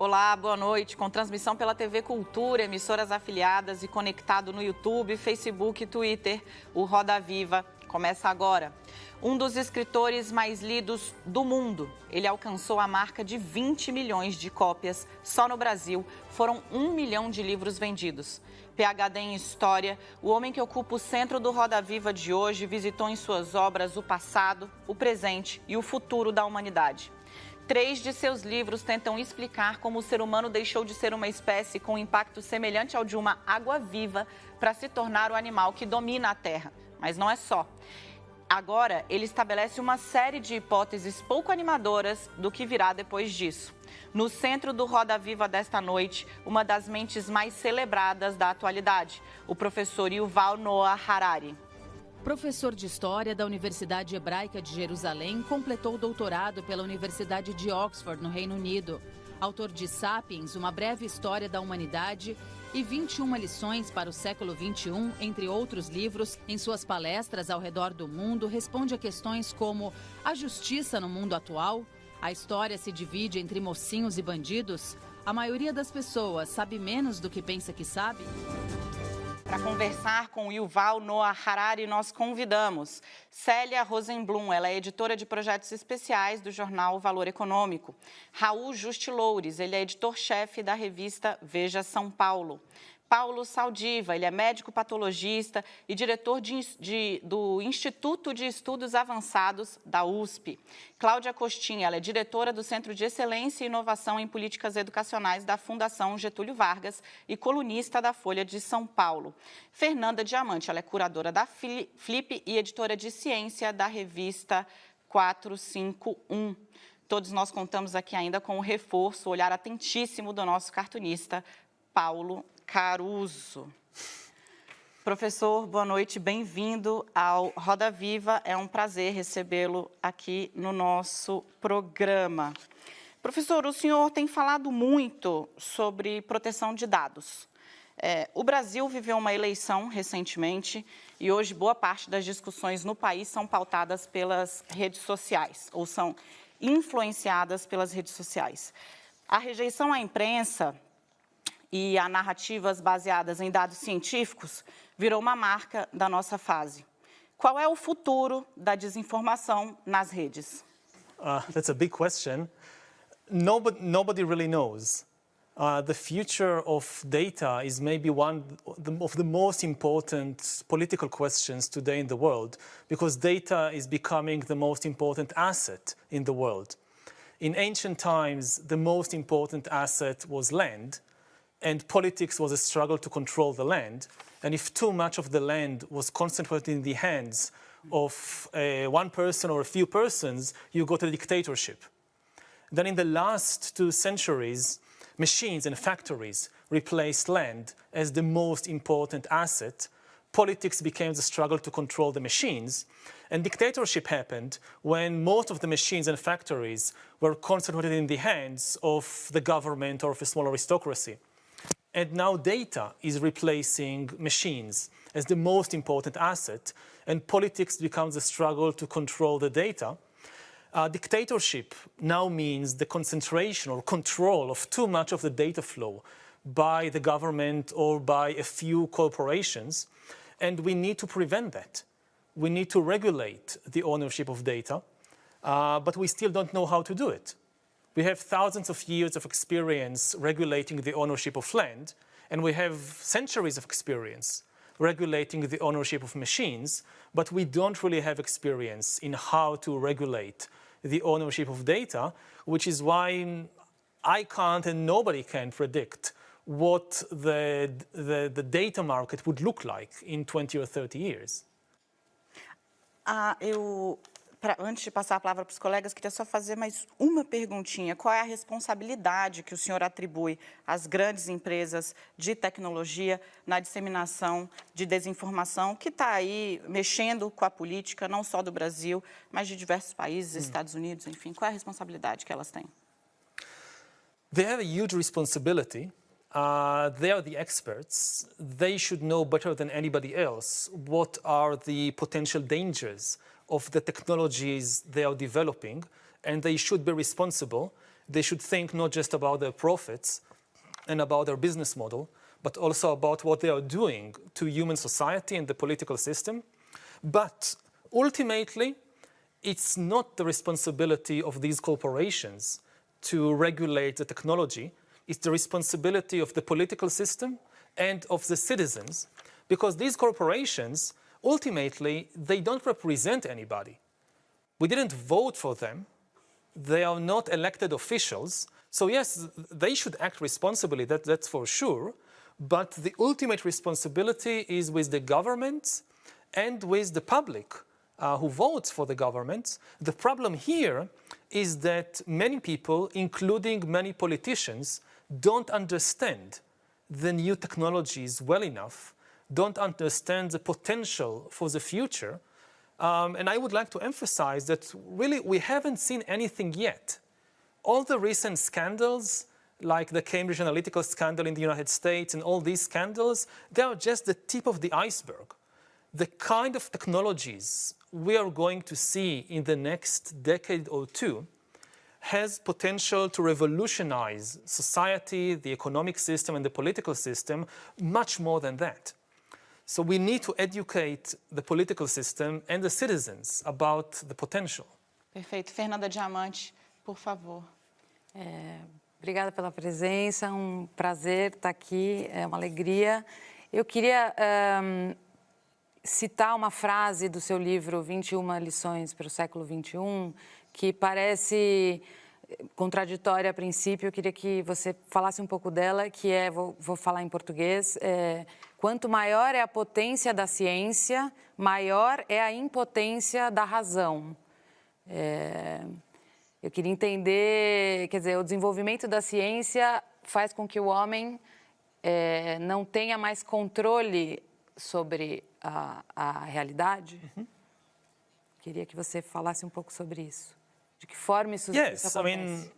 Olá, boa noite. Com transmissão pela TV Cultura, emissoras afiliadas e conectado no YouTube, Facebook e Twitter, o Roda Viva começa agora. Um dos escritores mais lidos do mundo. Ele alcançou a marca de 20 milhões de cópias. Só no Brasil foram 1 milhão de livros vendidos. PhD em História, o homem que ocupa o centro do Roda Viva de hoje visitou em suas obras o passado, o presente e o futuro da humanidade. 3 de seus livros tentam explicar como o ser humano deixou de ser uma espécie com um impacto semelhante ao de uma água-viva para se tornar o animal que domina a Terra. Mas não é só. Agora, ele estabelece uma série de hipóteses pouco animadoras do que virá depois disso. No centro do Roda Viva desta noite, uma das mentes mais celebradas da atualidade, o professor Yuval Noah Harari. Professor de História da Universidade Hebraica de Jerusalém, completou o doutorado pela Universidade de Oxford, no Reino Unido. Autor de Sapiens, uma breve história da humanidade e 21 lições para o século XXI, entre outros livros, em suas palestras ao redor do mundo, responde a questões como a justiça no mundo atual, a história se divide entre mocinhos e bandidos, a maioria das pessoas sabe menos do que pensa que sabe. Para conversar com o Yuval Noah Harari, nós convidamos Célia Rosenblum, ela é editora de projetos especiais do jornal Valor Econômico. Raul Justiloures, ele é editor-chefe da revista Veja São Paulo. Paulo Saldiva, ele é médico patologista e diretor do Instituto de Estudos Avançados da USP. Cláudia Costinha, ela é diretora do Centro de Excelência e Inovação em Políticas Educacionais da Fundação Getúlio Vargas e colunista da Folha de São Paulo. Fernanda Diamante, ela é curadora da Flip e editora de ciência da revista 451. Todos nós contamos aqui ainda com o reforço, o olhar atentíssimo do nosso cartunista, Paulo Caruso. Professor, boa noite, bem-vindo ao Roda Viva. É um prazer recebê-lo aqui no nosso programa. Professor, o senhor tem falado muito sobre proteção de dados. O Brasil viveu uma eleição recentemente e hoje boa parte das discussões no país são pautadas pelas redes sociais, ou são influenciadas pelas redes sociais. A rejeição à imprensa e a narrativas baseadas em dados científicos virou uma marca da nossa fase. Qual é o futuro da desinformação nas redes? That's a big question. Nobody really knows. The future of data is maybe one of the most important political questions today in the world, because data is becoming the most important asset in the world. In ancient times, the most important asset was land, and politics was a struggle to control the land. And if too much of the land was concentrated in the hands of one person or a few persons, you go to dictatorship. Then in the last 2 centuries, machines and factories replaced land as the most important asset. Politics became the struggle to control the machines. And dictatorship happened when most of the machines and factories were concentrated in the hands of the government or of a small aristocracy. And now data is replacing machines as the most important asset, and politics becomes a struggle to control the data. Dictatorship now means the concentration or control of too much of the data flow by the government or by a few corporations, and we need to prevent that. We need to regulate the ownership of data, but we still don't know how to do it. We have thousands of years of experience regulating the ownership of land, and we have centuries of experience regulating the ownership of machines, but we don't really have experience in how to regulate the ownership of data, which is why I can't and nobody can predict what the data market would look like in 20 or 30 years. Antes de passar a palavra para os colegas, queria só fazer mais uma perguntinha. Qual é a responsabilidade que o senhor atribui às grandes empresas de tecnologia na disseminação de desinformação que está aí mexendo com a política, não só do Brasil, mas de diversos países, Estados Unidos, enfim? Qual é a responsabilidade que elas têm? They have a huge responsibility. They are the experts. They should know better than anybody else what are the potential dangers of the technologies they are developing, and they should be responsible. They should think not just about their profits and about their business model, but also about what they are doing to human society and the political system. But ultimately, it's not the responsibility of these corporations to regulate the technology. It's the responsibility of the political system and of the citizens, because these corporations, ultimately, they don't represent anybody. We didn't vote for them. They are not elected officials. So yes, they should act responsibly, that's for sure. But the ultimate responsibility is with the government and with the public who votes for the government. The problem here is that many people, including many politicians, don't understand the new technologies well enough, don't understand the potential for the future. And I would like to emphasize that really we haven't seen anything yet. All the recent scandals, like the Cambridge Analytica scandal in the United States and all these scandals, they are just the tip of the iceberg. The kind of technologies we are going to see in the next decade or two has potential to revolutionize society, the economic system, and the political system much more than that. So we need to educate the political system and the citizens about the potential. Perfeito. Fernanda Diamante, por favor. Obrigada pela presença, um prazer estar aqui, é uma alegria. Eu queria citar uma frase do seu livro 21 Lições para o Século XXI, que parece contraditória a princípio. Eu queria que você falasse um pouco dela, que é, vou falar em português, quanto maior é a potência da ciência, maior é a impotência da razão. Eu queria entender, quer dizer, o desenvolvimento da ciência faz com que o homem não tenha mais controle sobre a realidade? Queria que você falasse um pouco sobre isso. De que forma isso acontece? I mean,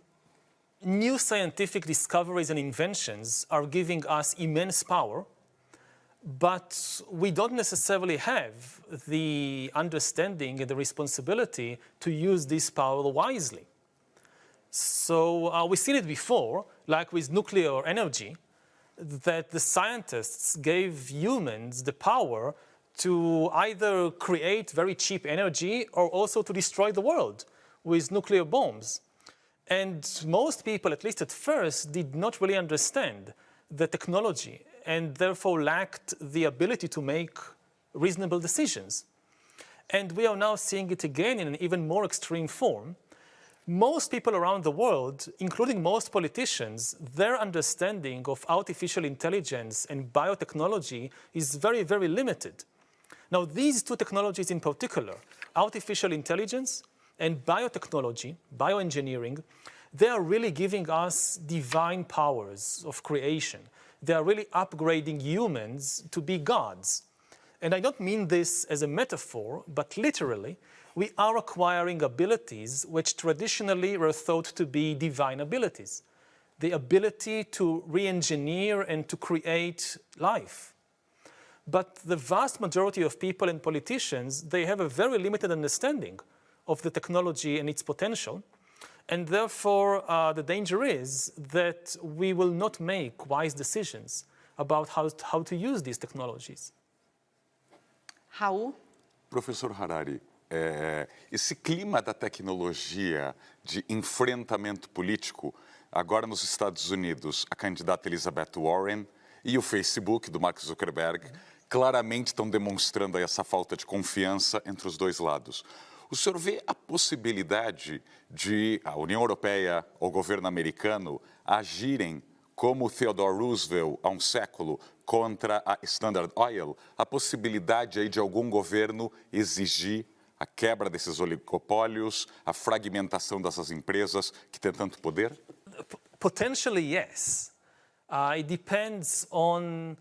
new scientific discoveries and inventions are giving us immense power, but we don't necessarily have the understanding and the responsibility to use this power wisely. So we've seen it before, like with nuclear energy, that the scientists gave humans the power to either create very cheap energy or also to destroy the world with nuclear bombs. And most people, at least at first, did not really understand the technology and therefore lacked the ability to make reasonable decisions. And we are now seeing it again in an even more extreme form. Most people around the world, including most politicians, their understanding of artificial intelligence and biotechnology is very, very limited. Now, these two technologies in particular, artificial intelligence and biotechnology, bioengineering, they are really giving us divine powers of creation. They are really upgrading humans to be gods. And I don't mean this as a metaphor, but literally, we are acquiring abilities which traditionally were thought to be divine abilities. The ability to re-engineer and to create life. But the vast majority of people and politicians, they have a very limited understanding of the technology and its potential. And therefore, the danger is that we will not make wise decisions about how to use these technologies. Raul? Professor Harari, esse clima da tecnologia de enfrentamento político, agora nos Estados Unidos, a candidata Elizabeth Warren e o Facebook do Mark Zuckerberg claramente estão demonstrando essa falta de confiança entre os dois lados. O senhor vê a possibilidade de a União Europeia ou o governo americano agirem como Theodore Roosevelt, há um século, contra a Standard Oil? A possibilidade aí de algum governo exigir a quebra desses oligopólios, a fragmentação dessas empresas que têm tanto poder? Potentially, yes. It depends on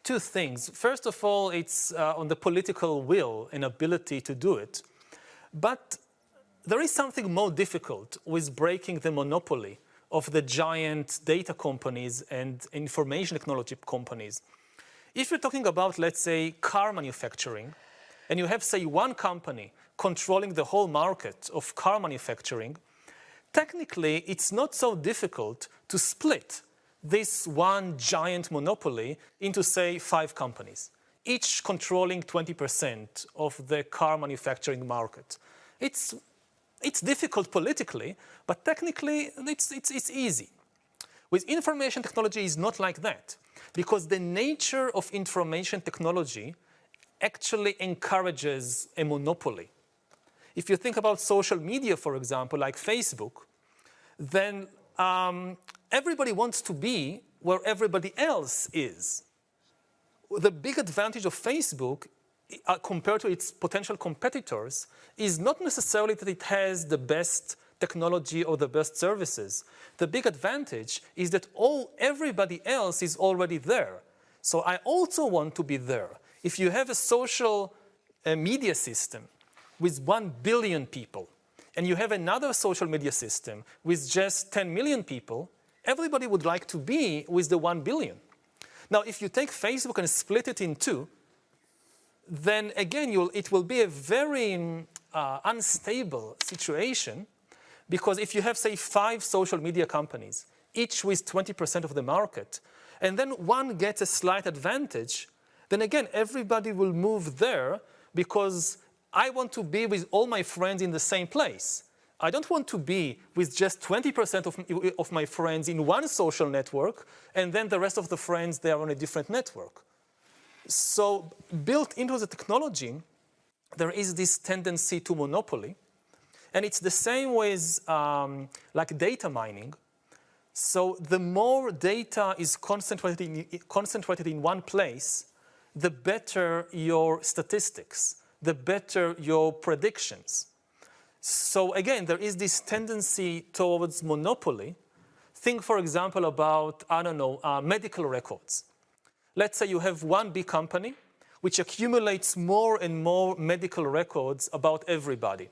two things. First of all, it's on the political will and ability to do it. But there is something more difficult with breaking the monopoly of the giant data companies and information technology companies. If you're talking about, let's say, car manufacturing, and you have, say, one company controlling the whole market of car manufacturing, technically, it's not so difficult to split this one giant monopoly into, say, 5 companies, each controlling 20% of the car manufacturing market. It's difficult politically, but technically it's easy. With information technology, it's not like that, because the nature of information technology actually encourages a monopoly. If you think about social media, for example, like Facebook, then everybody wants to be where everybody else is. The big advantage of Facebook, compared to its potential competitors, is not necessarily that it has the best technology or the best services. The big advantage is that everybody else is already there. So I also want to be there. If you have a social media system with 1 billion people, and you have another social media system with just 10 million people, everybody would like to be with the 1 billion. Now, if you take Facebook and split it in 2, then again, it will be a very unstable situation, because if you have, say, 5 social media companies, each with 20% of the market, and then one gets a slight advantage, then again, everybody will move there, because I want to be with all my friends in the same place. I don't want to be with just 20% of my friends in one social network, and then the rest of the friends, they are on a different network. So built into the technology, there is this tendency to monopoly. And it's the same with like data mining. So the more data is concentrated in one place, the better your statistics, the better your predictions. So again, there is this tendency towards monopoly. Think, for example, about, I don't know, medical records. Let's say you have one big company which accumulates more and more medical records about everybody.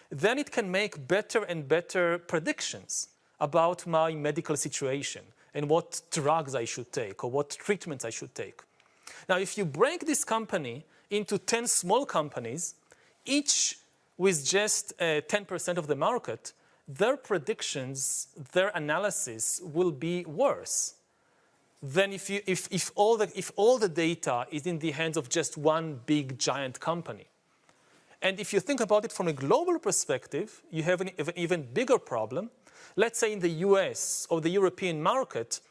Then it can make better and better predictions about my medical situation and what drugs I should take or what treatments I should take. Now, if you break this company into 10 small companies, each with just 10% of the market, their predictions, their analysis will be worse than if all the data is in the hands of just one big giant company. And if you think about it from a global perspective, you have an even bigger problem. Let's say in the US or the European market,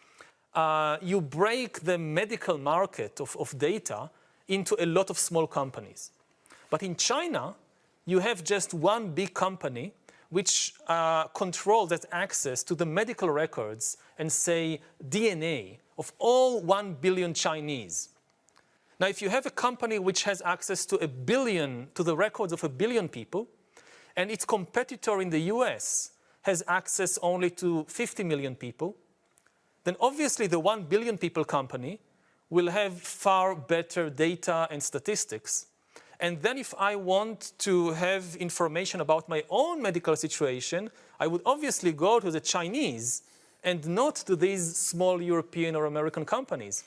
you break the medical market of data into a lot of small companies. But in China, you have just one big company which controls that access to the medical records and, say, DNA of all 1 billion Chinese. Now, if you have a company which has access to the records of 1 billion people, and its competitor in the US has access only to 50 million people, then obviously the 1 billion people company will have far better data and statistics. And then if I want to have information about my own medical situation, I would obviously go to the Chinese and not to these small European or American companies.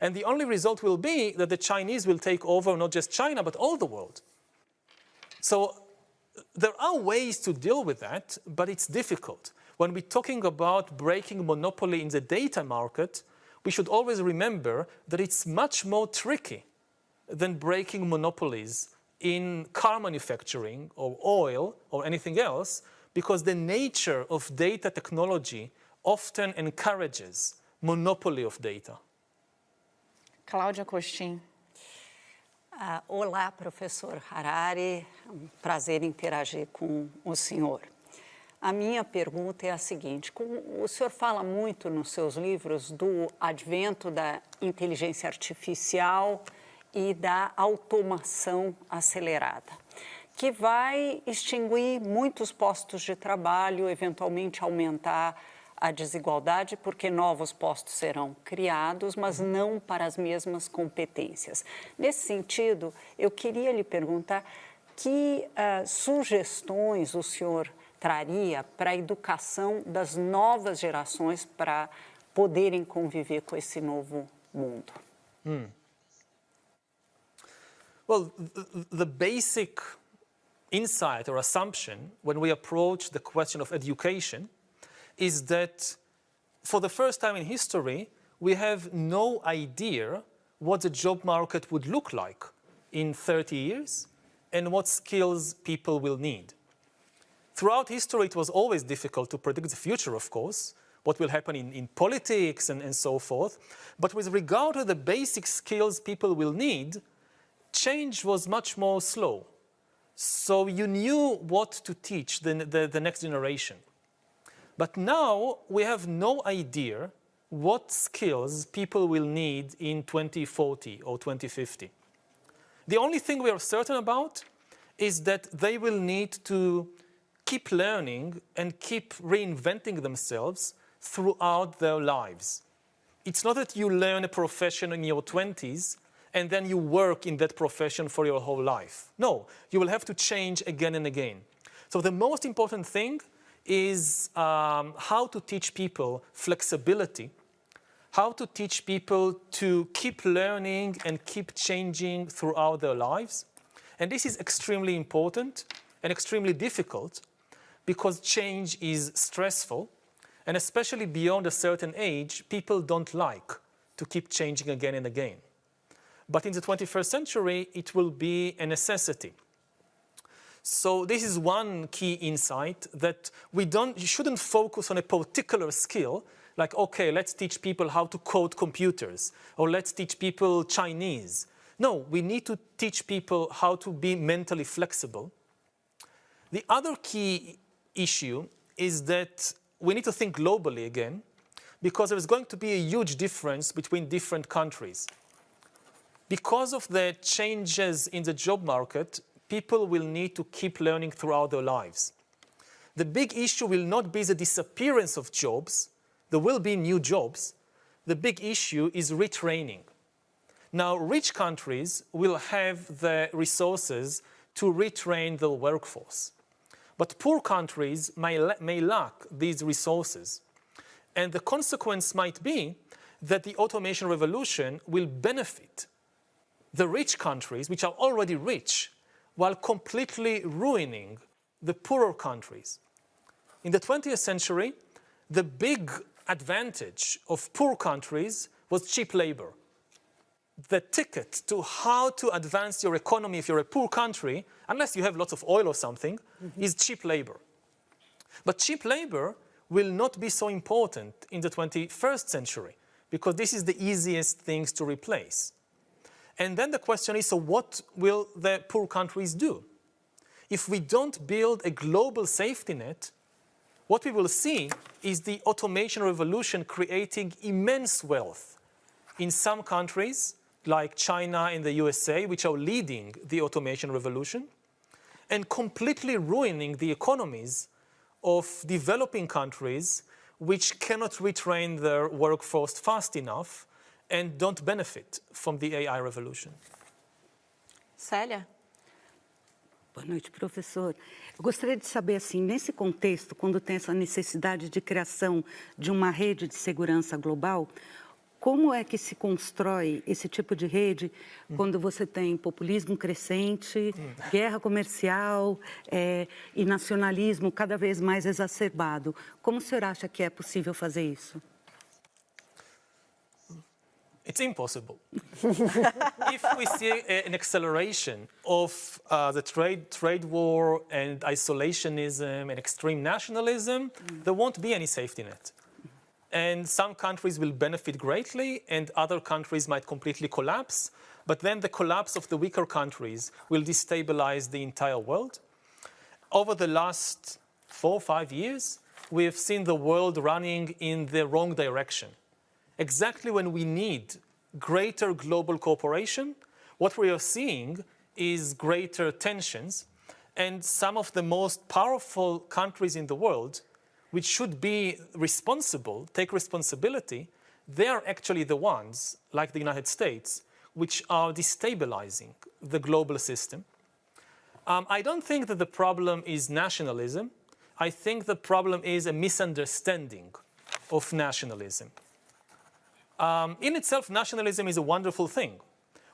And the only result will be that the Chinese will take over not just China, but all the world. So there are ways to deal with that, but it's difficult. When we're talking about breaking monopoly in the data market, we should always remember that it's much more tricky than breaking monopolies in car manufacturing or oil or anything else, because the nature of data technology often encourages monopoly of data. Cláudia Costin. Olá, professor Harari, um prazer interagir com o senhor. A minha pergunta é a seguinte: o senhor fala muito nos seus livros do advento da inteligência artificial e da automação acelerada, que vai extinguir muitos postos de trabalho, eventualmente aumentar a desigualdade, porque novos postos serão criados, mas não para as mesmas competências. Nesse sentido, eu queria lhe perguntar que sugestões o senhor traria para a educação das novas gerações para poderem conviver com esse novo mundo. Well, the basic insight or assumption when we approach the question of education is that for the first time in history, we have no idea what the job market would look like in 30 years and what skills people will need. Throughout history, it was always difficult to predict the future, of course, what will happen in politics and so forth. But with regard to the basic skills people will need, change was much more slow. So you knew what to teach the next generation. But now we have no idea what skills people will need in 2040 or 2050. The only thing we are certain about is that they will need to keep learning and keep reinventing themselves throughout their lives. It's not that you learn a profession in your 20s and then you work in that profession for your whole life. No, you will have to change again and again. So the most important thing is how to teach people flexibility, how to teach people to keep learning and keep changing throughout their lives. And this is extremely important and extremely difficult because change is stressful, and especially beyond a certain age, people don't like to keep changing again and again. But in the 21st century, it will be a necessity. So this is one key insight, that you shouldn't focus on a particular skill, like, okay, let's teach people how to code computers, or let's teach people Chinese. No, we need to teach people how to be mentally flexible. The other key issue is that we need to think globally again, because there is going to be a huge difference between different countries. Because of the changes in the job market, people will need to keep learning throughout their lives. The big issue will not be the disappearance of jobs. There will be new jobs. The big issue is retraining. Now, rich countries will have the resources to retrain their workforce. But poor countries may lack these resources. And the consequence might be that the automation revolution will benefit the rich countries, which are already rich, while completely ruining the poorer countries. In the 20th century, the big advantage of poor countries was cheap labor. The ticket to how to advance your economy if you're a poor country, unless you have lots of oil or something, is cheap labor. But cheap labor will not be so important in the 21st century, because this is the easiest things to replace. And then the question is, so what will the poor countries do? If we don't build a global safety net, what we will see is the automation revolution creating immense wealth in some countries, like China and the USA, which are leading the automation revolution, and completely ruining the economies of developing countries which cannot retrain their workforce fast enough and don't benefit from the AI revolution. Célia? Boa noite, professor. Eu gostaria de saber, assim, nesse contexto, quando tem essa necessidade de criação de uma rede de segurança global, como é que se constrói esse tipo de rede quando você tem populismo crescente, guerra comercial e nacionalismo cada vez mais exacerbado? Como o senhor acha que é possível fazer isso? It's impossible. If we see an acceleration of the trade war and isolationism and extreme nationalism, there won't be any safety net. And some countries will benefit greatly, and other countries might completely collapse. But then the collapse of the weaker countries will destabilize the entire world. Over the last 4 or 5 years, we have seen the world running in the wrong direction. Exactly when we need greater global cooperation, what we are seeing is greater tensions, and some of the most powerful countries in the world, which should be responsible, take responsibility, they are actually the ones, like the United States, which are destabilizing the global system. I don't think that the problem is nationalism. I think the problem is a misunderstanding of nationalism. In itself, nationalism is a wonderful thing.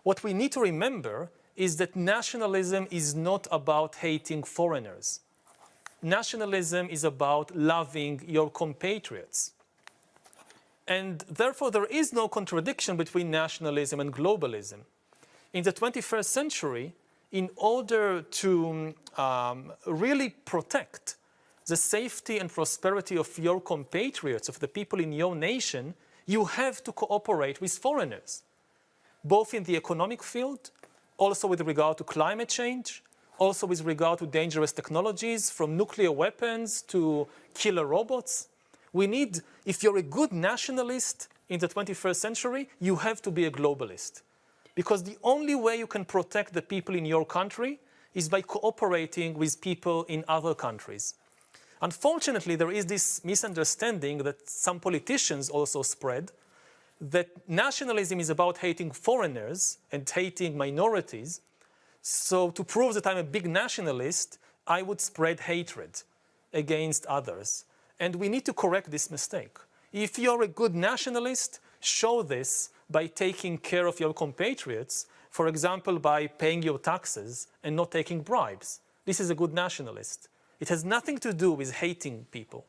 What we need to remember is that nationalism is not about hating foreigners. Nationalism is about loving your compatriots. And therefore, there is no contradiction between nationalism and globalism. In the 21st century, in order to really protect the safety and prosperity of your compatriots, of the people in your nation, you have to cooperate with foreigners, both in the economic field, also with regard to climate change, also with regard to dangerous technologies, from nuclear weapons to killer robots. We need, if you're a good nationalist in the 21st century, you have to be a globalist. Because the only way you can protect the people in your country is by cooperating with people in other countries. Unfortunately, there is this misunderstanding that some politicians also spread, that nationalism is about hating foreigners and hating minorities. So to prove that I'm a big nationalist, I would spread hatred against others. And we need to correct this mistake. If you're a good nationalist, show this by taking care of your compatriots, for example, by paying your taxes and not taking bribes. This is a good nationalist. It has nothing to do with hating people.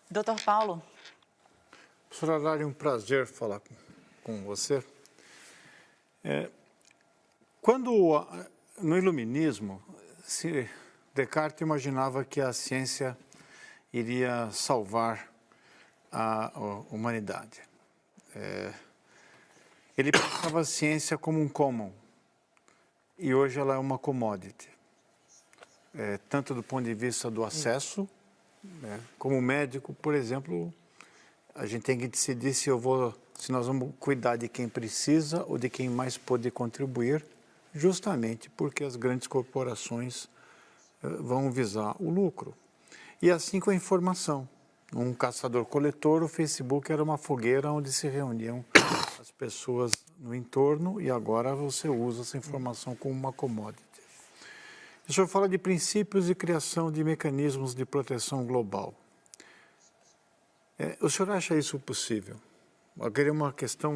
Dr. Paulo. Professor Harari, um prazer falar com você. Quando, no iluminismo, Descartes imaginava que a ciência iria salvar a humanidade. Ele pensava a ciência como um common, e hoje ela é uma commodity. Tanto do ponto de vista do acesso, como médico, por exemplo, a gente tem que decidir se nós vamos cuidar de quem precisa ou de quem mais pode contribuir, justamente porque as grandes corporações vão visar o lucro. E assim com a informação. Um caçador-coletor, o Facebook era uma fogueira onde se reuniam as pessoas no entorno, e agora você usa essa informação como uma commodity. O senhor fala de princípios de criação de mecanismos de proteção global. O senhor acha isso possível? Eu queria uma questão,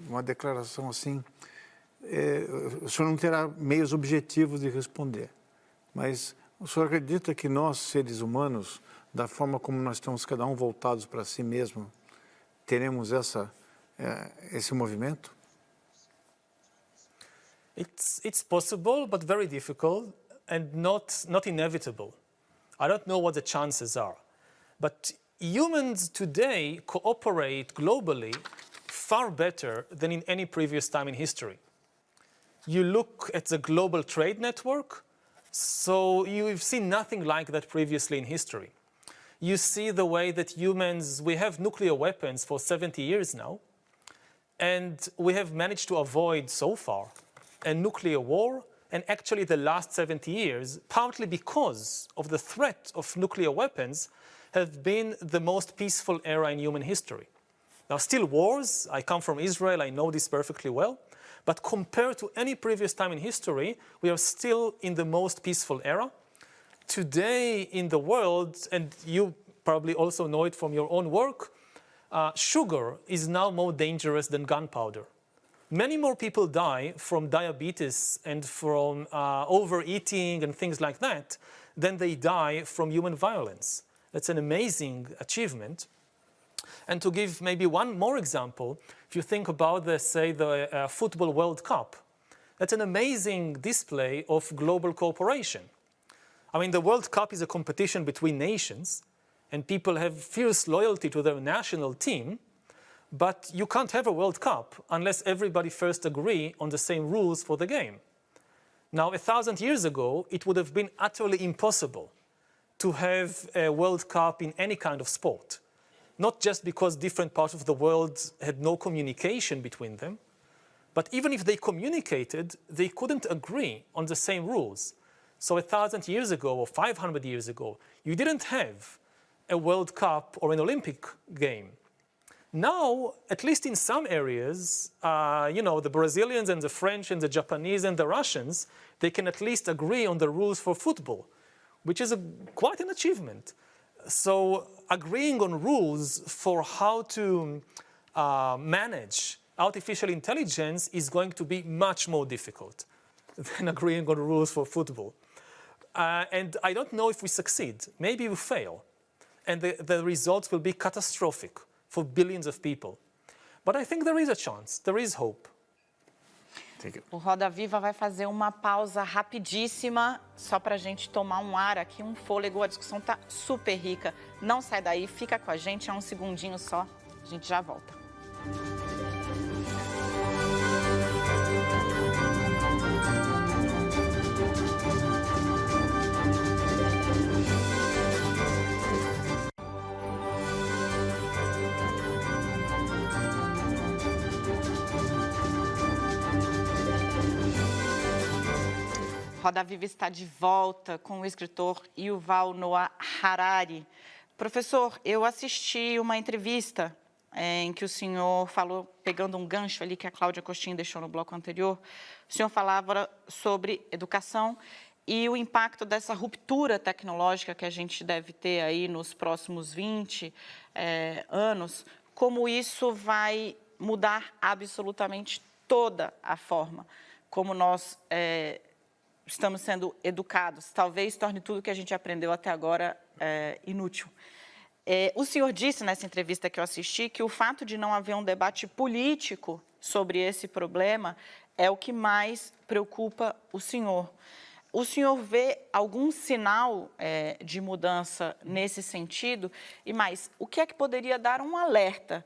uma declaração assim. O senhor não terá meios objetivos de responder, mas o senhor acredita que nós, seres humanos, da forma como nós estamos cada um voltados para si mesmo, teremos esse movimento? It's possible, but very difficult and not inevitable. I don't know what the chances are. But humans today cooperate globally far better than in any previous time in history. You look at the global trade network, so you've seen nothing like that previously in history. You see the way that humans, we have nuclear weapons for 70 years now, and we have managed to avoid so far a nuclear war, and actually the last 70 years, partly because of the threat of nuclear weapons, have been the most peaceful era in human history. Now, still wars. I come from Israel. I know this perfectly well. But compared to any previous time in history, we are still in the most peaceful era. Today in the world, and you probably also know it from your own work, sugar is now more dangerous than gunpowder. Many more people die from diabetes and from overeating and things like that than they die from human violence. That's an amazing achievement. And to give maybe one more example, if you think about the Football World Cup, that's an amazing display of global cooperation. I mean, the World Cup is a competition between nations, and people have fierce loyalty to their national team, but you can't have a World Cup unless everybody first agree on the same rules for the game. Now, 1,000 years ago, it would have been utterly impossible to have a World Cup in any kind of sport. Not just because different parts of the world had no communication between them, but even if they communicated, they couldn't agree on the same rules. So 1,000 years ago or 500 years ago, you didn't have a World Cup or an Olympic game. Now, at least in some areas, the Brazilians and the French and the Japanese and the Russians, they can at least agree on the rules for football, which is quite an achievement. So agreeing on rules for how to manage artificial intelligence is going to be much more difficult than agreeing on rules for football. And I don't know if we succeed. Maybe we fail. And the results will be catastrophic for billions of people. But I think there is a chance. There is hope. O Roda Viva vai fazer uma pausa rapidíssima, só para a gente tomar um ar aqui, um fôlego. A discussão está super rica. Não sai daí, fica com a gente, é um segundinho só. A gente já volta. Roda Viva está de volta com o escritor Yuval Noah Harari. Professor, eu assisti uma entrevista em que o senhor falou, pegando um gancho ali que a Cláudia Costin deixou no bloco anterior, o senhor falava sobre educação e o impacto dessa ruptura tecnológica que a gente deve ter aí nos próximos 20 anos, como isso vai mudar absolutamente toda a forma como nós estamos sendo educados, talvez torne tudo que a gente aprendeu até agora inútil. O senhor disse nessa entrevista que eu assisti que o fato de não haver um debate político sobre esse problema é o que mais preocupa o senhor. O senhor vê algum sinal de mudança nesse sentido? E mais, o que é que poderia dar um alerta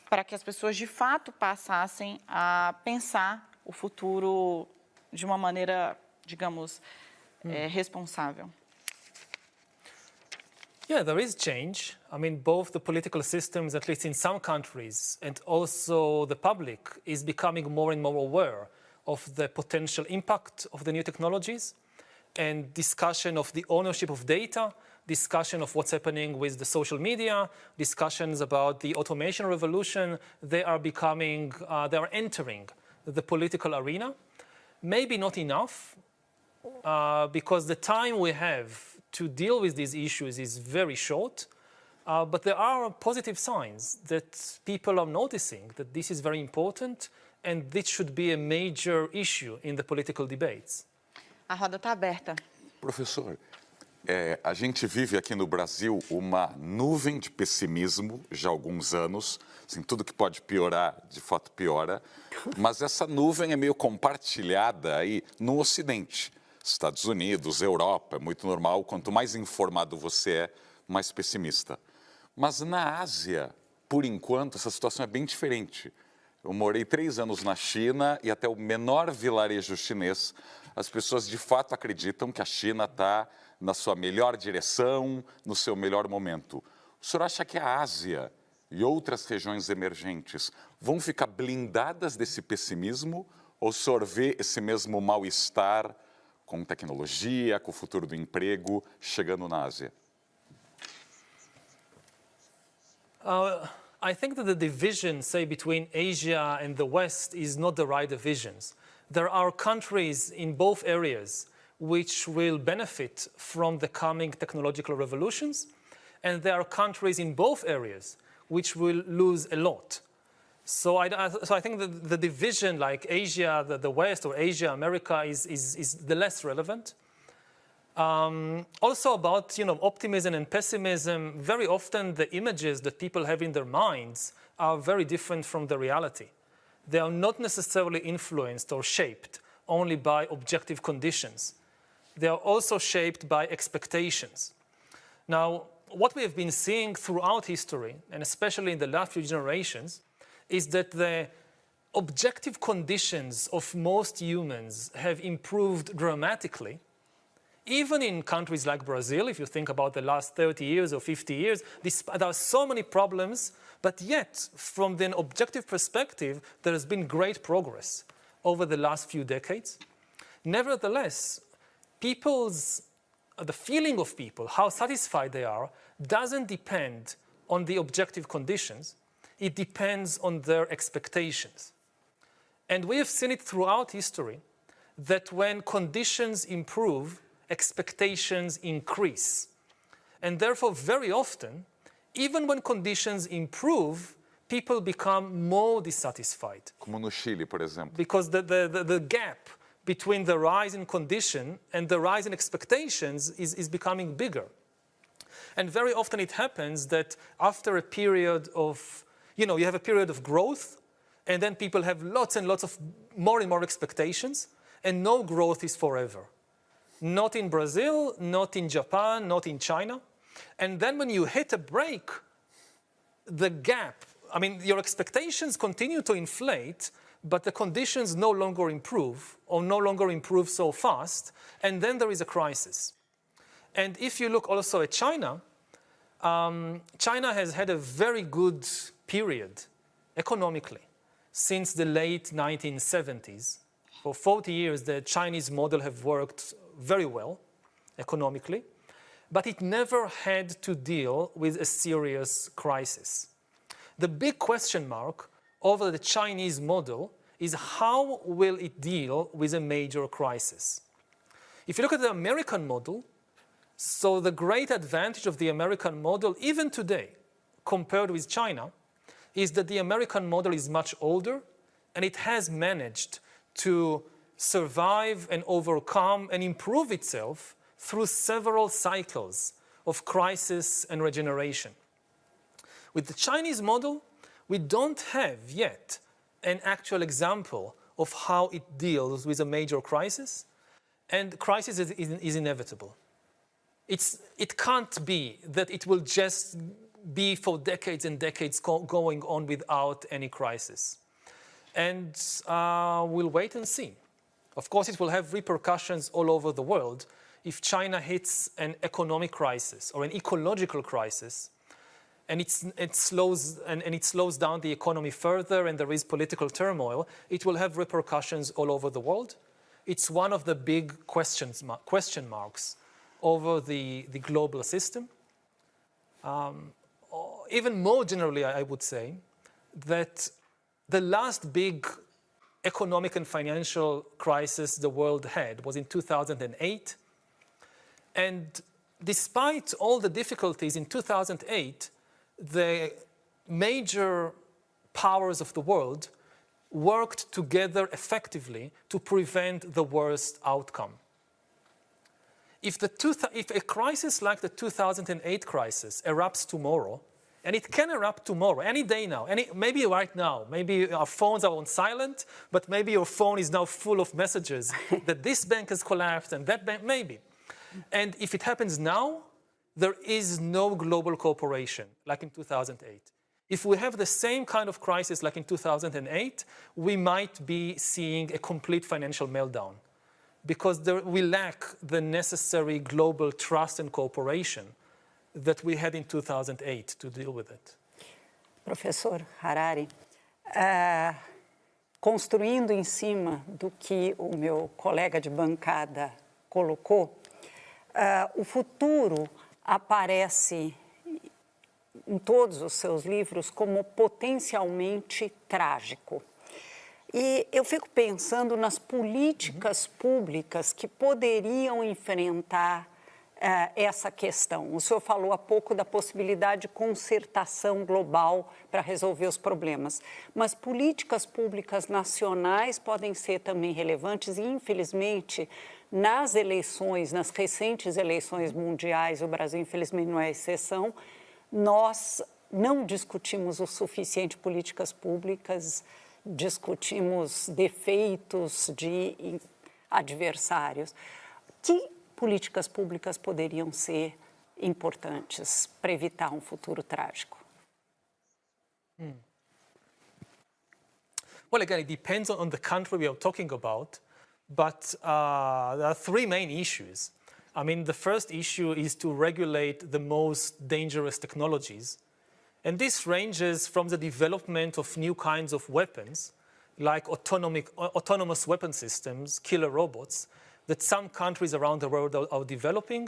para que as pessoas de fato passassem a pensar o futuro de uma maneira, digamos, responsável? Yeah, there is change. I mean, both the political systems, at least in some countries, and also the public is becoming more and more aware of the potential impact of the new technologies and discussion of the ownership of data, discussion of what's happening with the social media, discussions about the automation revolution. They are entering the political arena. Maybe not enough, because the time we have to deal with these issues is very short, but there are positive signs that people are noticing that this is very important and this should be a major issue in the political debates. A roda está aberta. Professor, a gente vive aqui no Brasil uma nuvem de pessimismo já há alguns anos. Assim, tudo que pode piorar, de fato piora. Mas essa nuvem é meio compartilhada aí no Ocidente. Estados Unidos, Europa, é muito normal. Quanto mais informado você é, mais pessimista. Mas na Ásia, por enquanto, essa situação é bem diferente. Eu morei 3 anos na China e até o menor vilarejo chinês, as pessoas de fato acreditam que a China está na sua melhor direção, no seu melhor momento. O senhor acha que a Ásia e outras regiões emergentes vão ficar blindadas desse pessimismo? Ou o senhor vê esse mesmo mal-estar com tecnologia, com o futuro do emprego, chegando na Ásia? I think that the division, say, between Asia and the West is not the right divisions. There are countries in both areas which will benefit from the coming technological revolutions, and there are countries in both areas which will lose a lot. So I think that the division, like Asia, the West, or Asia, America, is the less relevant. Also about optimism and pessimism, very often the images that people have in their minds are very different from the reality. They are not necessarily influenced or shaped only by objective conditions. They are also shaped by expectations. Now, what we have been seeing throughout history, and especially in the last few generations, is that the objective conditions of most humans have improved dramatically. Even in countries like Brazil, if you think about the last 30 years or 50 years, there are so many problems, but yet, from an objective perspective, there has been great progress over the last few decades. Nevertheless, the feeling of people, how satisfied they are, doesn't depend on the objective conditions. It depends on their expectations. And we have seen it throughout history that when conditions improve, expectations increase. And therefore, very often, even when conditions improve, people become more dissatisfied. Como no Chile, por exemplo. Because the gap between the rise in condition and the rise in expectations is becoming bigger. And very often it happens that after a period of, you have a period of growth, and then people have lots and lots of more and more expectations, and no growth is forever. Not in Brazil, not in Japan, not in China. And then when you hit a break, the gap, your expectations continue to inflate, but the conditions no longer improve, or no longer improve so fast, and then there is a crisis. And if you look also at China, China has had a very good period economically since the late 1970s. For 40 years, the Chinese model have worked very well economically, but it never had to deal with a serious crisis. The big question mark over the Chinese model is how will it deal with a major crisis? If you look at the American model, so the great advantage of the American model, even today, compared with China, is that the American model is much older, and it has managed to survive and overcome and improve itself through several cycles of crisis and regeneration. With the Chinese model, we don't have yet an actual example of how it deals with a major crisis, and crisis is inevitable. It can't be that it will just be for decades and decades going on without any crisis. And we'll wait and see. Of course, it will have repercussions all over the world. If China hits an economic crisis or an ecological crisis, and it slows down the economy further and there is political turmoil, it will have repercussions all over the world. It's one of the big question marks over the global system. Even more generally, I would say that the last big economic and financial crisis the world had was in 2008. And despite all the difficulties in 2008, the major powers of the world worked together effectively to prevent the worst outcome. If a crisis like the 2008 crisis erupts tomorrow, and it can erupt tomorrow, any day now, maybe right now, maybe our phones are on silent, but maybe your phone is now full of messages that this bank has collapsed and that bank, maybe. And if it happens now, there is no global cooperation like in 2008. If we have the same kind of crisis like in 2008, we might be seeing a complete financial meltdown because we lack the necessary global trust and cooperation that we had in 2008 to deal with it. Professor Harari, construindo em cima do que o meu colega de bancada colocou, o futuro aparece em todos os seus livros como potencialmente trágico. E eu fico pensando nas políticas públicas que poderiam enfrentar essa questão. O senhor falou há pouco da possibilidade de concertação global para resolver os problemas, mas políticas públicas nacionais podem ser também relevantes e, infelizmente, nas eleições, nas recentes eleições mundiais, o Brasil, infelizmente, não é exceção, nós não discutimos o suficiente políticas públicas, discutimos defeitos de adversários. Que políticas públicas poderiam ser importantes para evitar um futuro trágico? Well, again, it depends on the country we are talking about, but there are three main issues. I mean, the first issue is to regulate the most dangerous technologies. And this ranges from the development of new kinds of weapons, like autonomous weapon systems, killer robots, that some countries around the world are developing,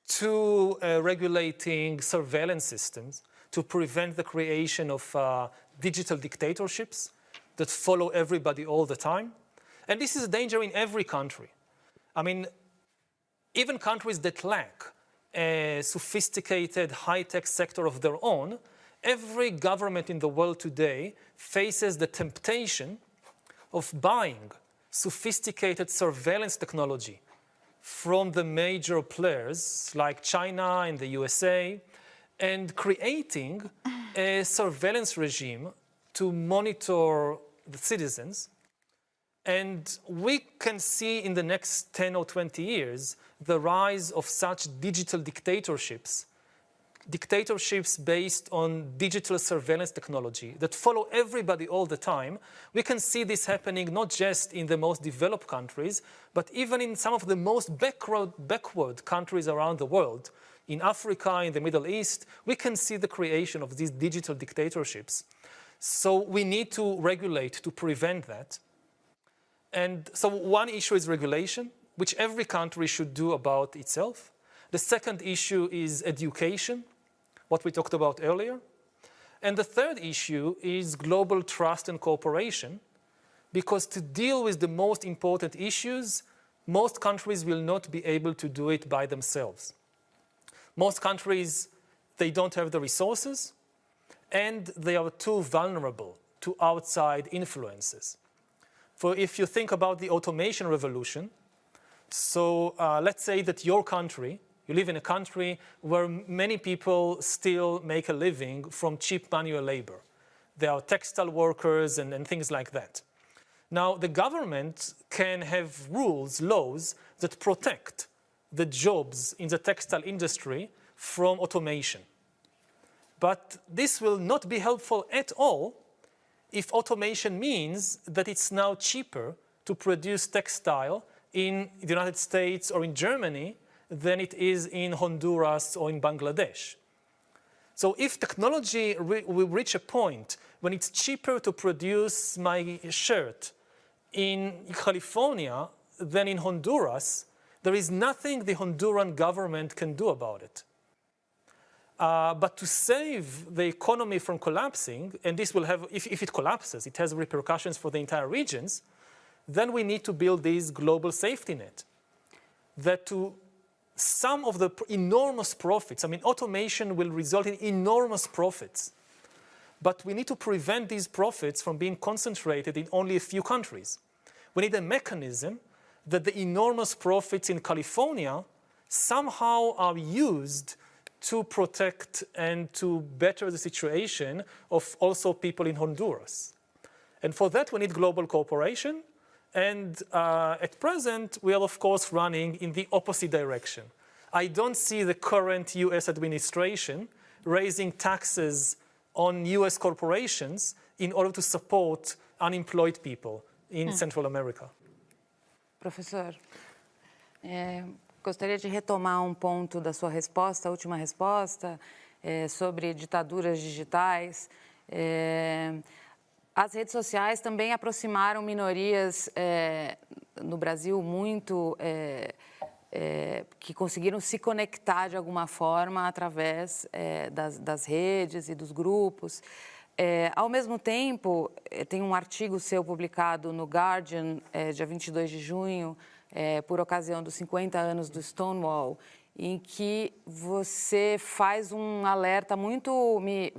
to regulating surveillance systems to prevent the creation of digital dictatorships that follow everybody all the time. And this is a danger in every country. I mean, even countries that lack a sophisticated high-tech sector of their own every government in the world today faces the temptation of buying sophisticated surveillance technology from the major players like China and the USA, and creating a surveillance regime to monitor the citizens. And we can see in the next 10 or 20 years the rise of such digital dictatorships based on digital surveillance technology that follow everybody all the time. We can see this happening not just in the most developed countries, but even in some of the most backward countries around the world. In Africa, in the Middle East, we can see the creation of these digital dictatorships. So we need to regulate to prevent that. And so one issue is regulation, which every country should do about itself. The second issue is education, what we talked about earlier. And the third issue is global trust and cooperation, because to deal with the most important issues, most countries will not be able to do it by themselves. Most countries, they don't have the resources, and they are too vulnerable to outside influences. For if you think about the automation revolution, so let's say that your country, you live in a country where many people still make a living from cheap manual labor. There are textile workers and things like that. Now, the government can have rules, laws that protect the jobs in the textile industry from automation. But this will not be helpful at all if automation means that it's now cheaper to produce textile in the United States or in Germany than it is in Honduras or in Bangladesh. So if technology will reach a point when it's cheaper to produce my shirt in California than in Honduras, there is nothing the Honduran government can do about it. But to save the economy from collapsing, and this will have, if it collapses, it has repercussions for the entire regions, then we need to build this global safety net. That to some of the enormous profits, I mean, automation will result in enormous profits, but we need to prevent these profits from being concentrated in only a few countries. We need a mechanism that the enormous profits in California somehow are used to protect and to better the situation of also people in Honduras. And for that, we need global cooperation. And at present, we are, of course, running in the opposite direction. I don't see the current US administration raising taxes on US corporations in order to support unemployed people in Central America. Professor, gostaria de retomar um ponto da sua resposta, a última resposta, sobre ditaduras digitais. As redes sociais também aproximaram minorias no Brasil muito que conseguiram se conectar de alguma forma através das redes e dos grupos. Ao mesmo tempo, tem um artigo seu publicado no Guardian, dia 22 de junho, por ocasião dos 50 anos do Stonewall, em que você faz um alerta muito... Me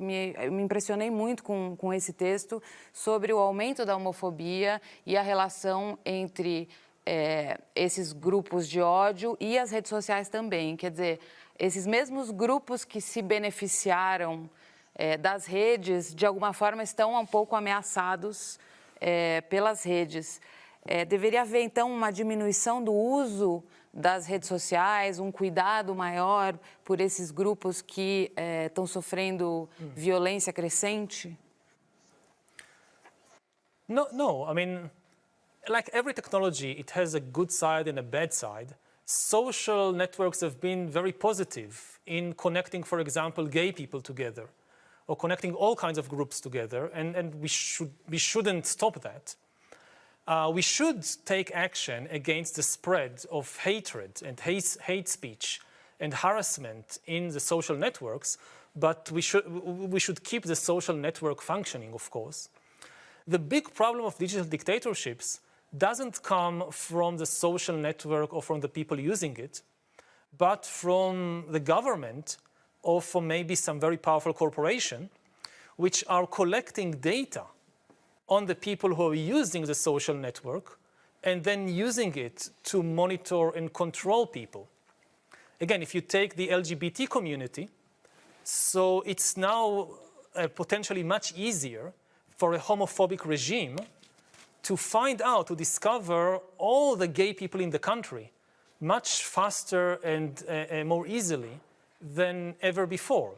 impressionei muito com esse texto sobre o aumento da homofobia e a relação entre esses grupos de ódio e as redes sociais também. Quer dizer, esses mesmos grupos que se beneficiaram das redes, de alguma forma, estão um pouco ameaçados pelas redes. Deveria haver, então, uma diminuição do uso das redes sociais, um cuidado maior por esses grupos que estão sofrendo violência crescente? No, I mean, like every technology, it has a good side and a bad side. Social networks have been very positive in connecting, for example, gay people together, or connecting all kinds of groups together, and we shouldn't stop that. We should take action against the spread of hatred and hate speech and harassment in the social networks, but we should keep the social network functioning, of course. The big problem of digital dictatorships doesn't come from the social network or from the people using it, but from the government or from maybe some very powerful corporation which are collecting data on the people who are using the social network and then using it to monitor and control people. Again, if you take the LGBT community, so it's now potentially much easier for a homophobic regime to find out, to discover all the gay people in the country much faster and more easily than ever before.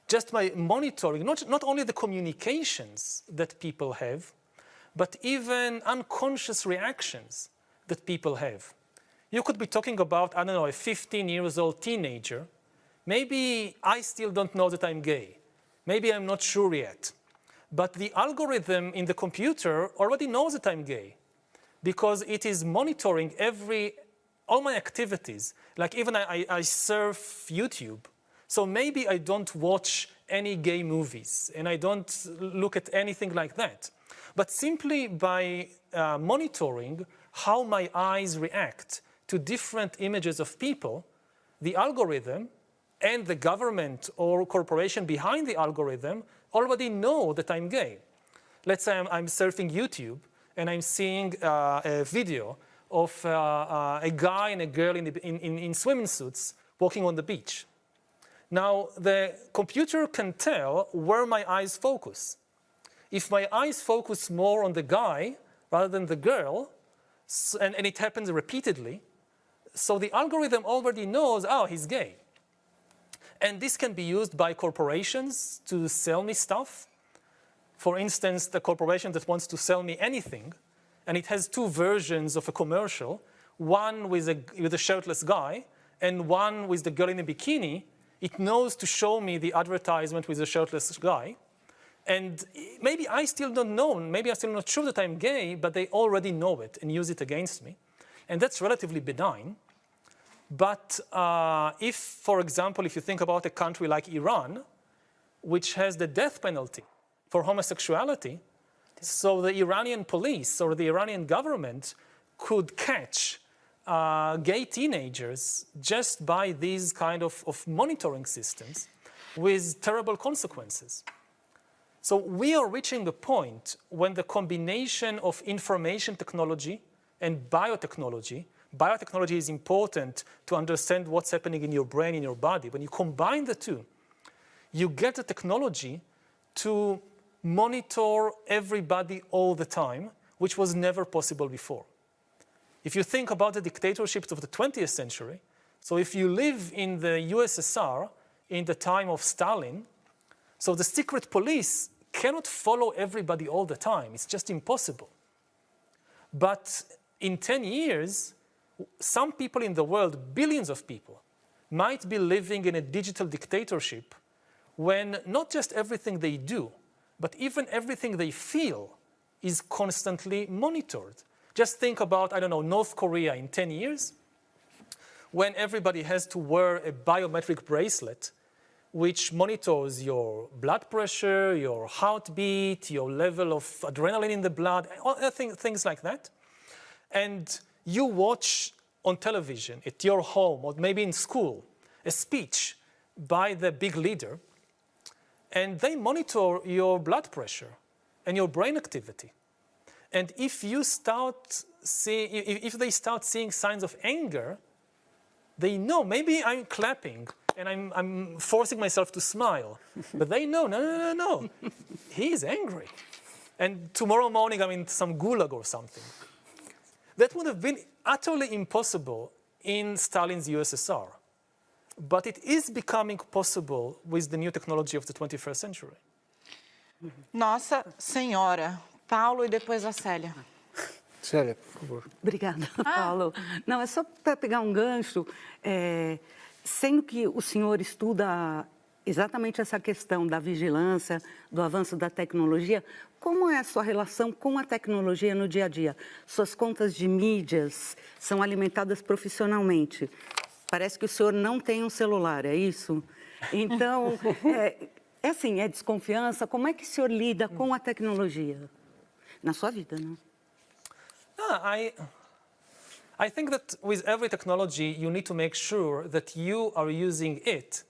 Just by monitoring not only the communications that people have, but even unconscious reactions that people have. You could be talking about, I don't know, a 15-year-old teenager. Maybe I still don't know that I'm gay. Maybe I'm not sure yet. But the algorithm in the computer already knows that I'm gay because it is monitoring all my activities. Like even I surf YouTube. So maybe I don't watch any gay movies and I don't look at anything like that. But simply by monitoring how my eyes react to different images of people, the algorithm and the government or corporation behind the algorithm already know that I'm gay. Let's say I'm surfing YouTube and I'm seeing a video of a guy and a girl in swimming suits walking on the beach. Now, the computer can tell where my eyes focus. If my eyes focus more on the guy rather than the girl, and it happens repeatedly, so the algorithm already knows, oh, he's gay. And this can be used by corporations to sell me stuff. For instance, the corporation that wants to sell me anything, and it has two versions of a commercial, one with a shirtless guy and one with the girl in a bikini. It knows to show me the advertisement with the shirtless guy. And maybe I still don't know, maybe I'm still not sure that I'm gay, but they already know it and use it against me. And that's relatively benign. But if, for example, if you think about a country like Iran, which has the death penalty for homosexuality, so the Iranian police or the Iranian government could catch gay teenagers just by these kind of monitoring systems with terrible consequences. So we are reaching a point when the combination of information technology and biotechnology is important to understand what's happening in your brain, in your body. When you combine the two, you get a technology to monitor everybody all the time, which was never possible before. If you think about the dictatorships of the 20th century, so if you live in the USSR in the time of Stalin, so the secret police cannot follow everybody all the time. It's just impossible. But in 10 years, some people in the world, billions of people, might be living in a digital dictatorship when not just everything they do, but even everything they feel is constantly monitored. Just think about, I don't know, North Korea in 10 years, when everybody has to wear a biometric bracelet which monitors your blood pressure, your heartbeat, your level of adrenaline in the blood, things like that. And you watch on television at your home or maybe in school a speech by the big leader, and they monitor your blood pressure and your brain activity. And if they start seeing signs of anger, they know, maybe I'm clapping and I'm forcing myself to smile, but they know, no, he's angry. And tomorrow morning I'm in some gulag or something. That would have been utterly impossible in Stalin's USSR. But it is becoming possible with the new technology of the 21st century. Nossa Senhora. Paulo e depois a Célia. Célia, por favor. Obrigada, Paulo. Não, é só para pegar um gancho, sendo que o senhor estuda exatamente essa questão da vigilância, do avanço da tecnologia, como é a sua relação com a tecnologia no dia a dia? Suas contas de mídias são alimentadas profissionalmente. Parece que o senhor não tem um celular, é isso? Então, é desconfiança. Como é que o senhor lida com a tecnologia? Na sua vida, né? I think that with every technology, you need to make sure that you are using it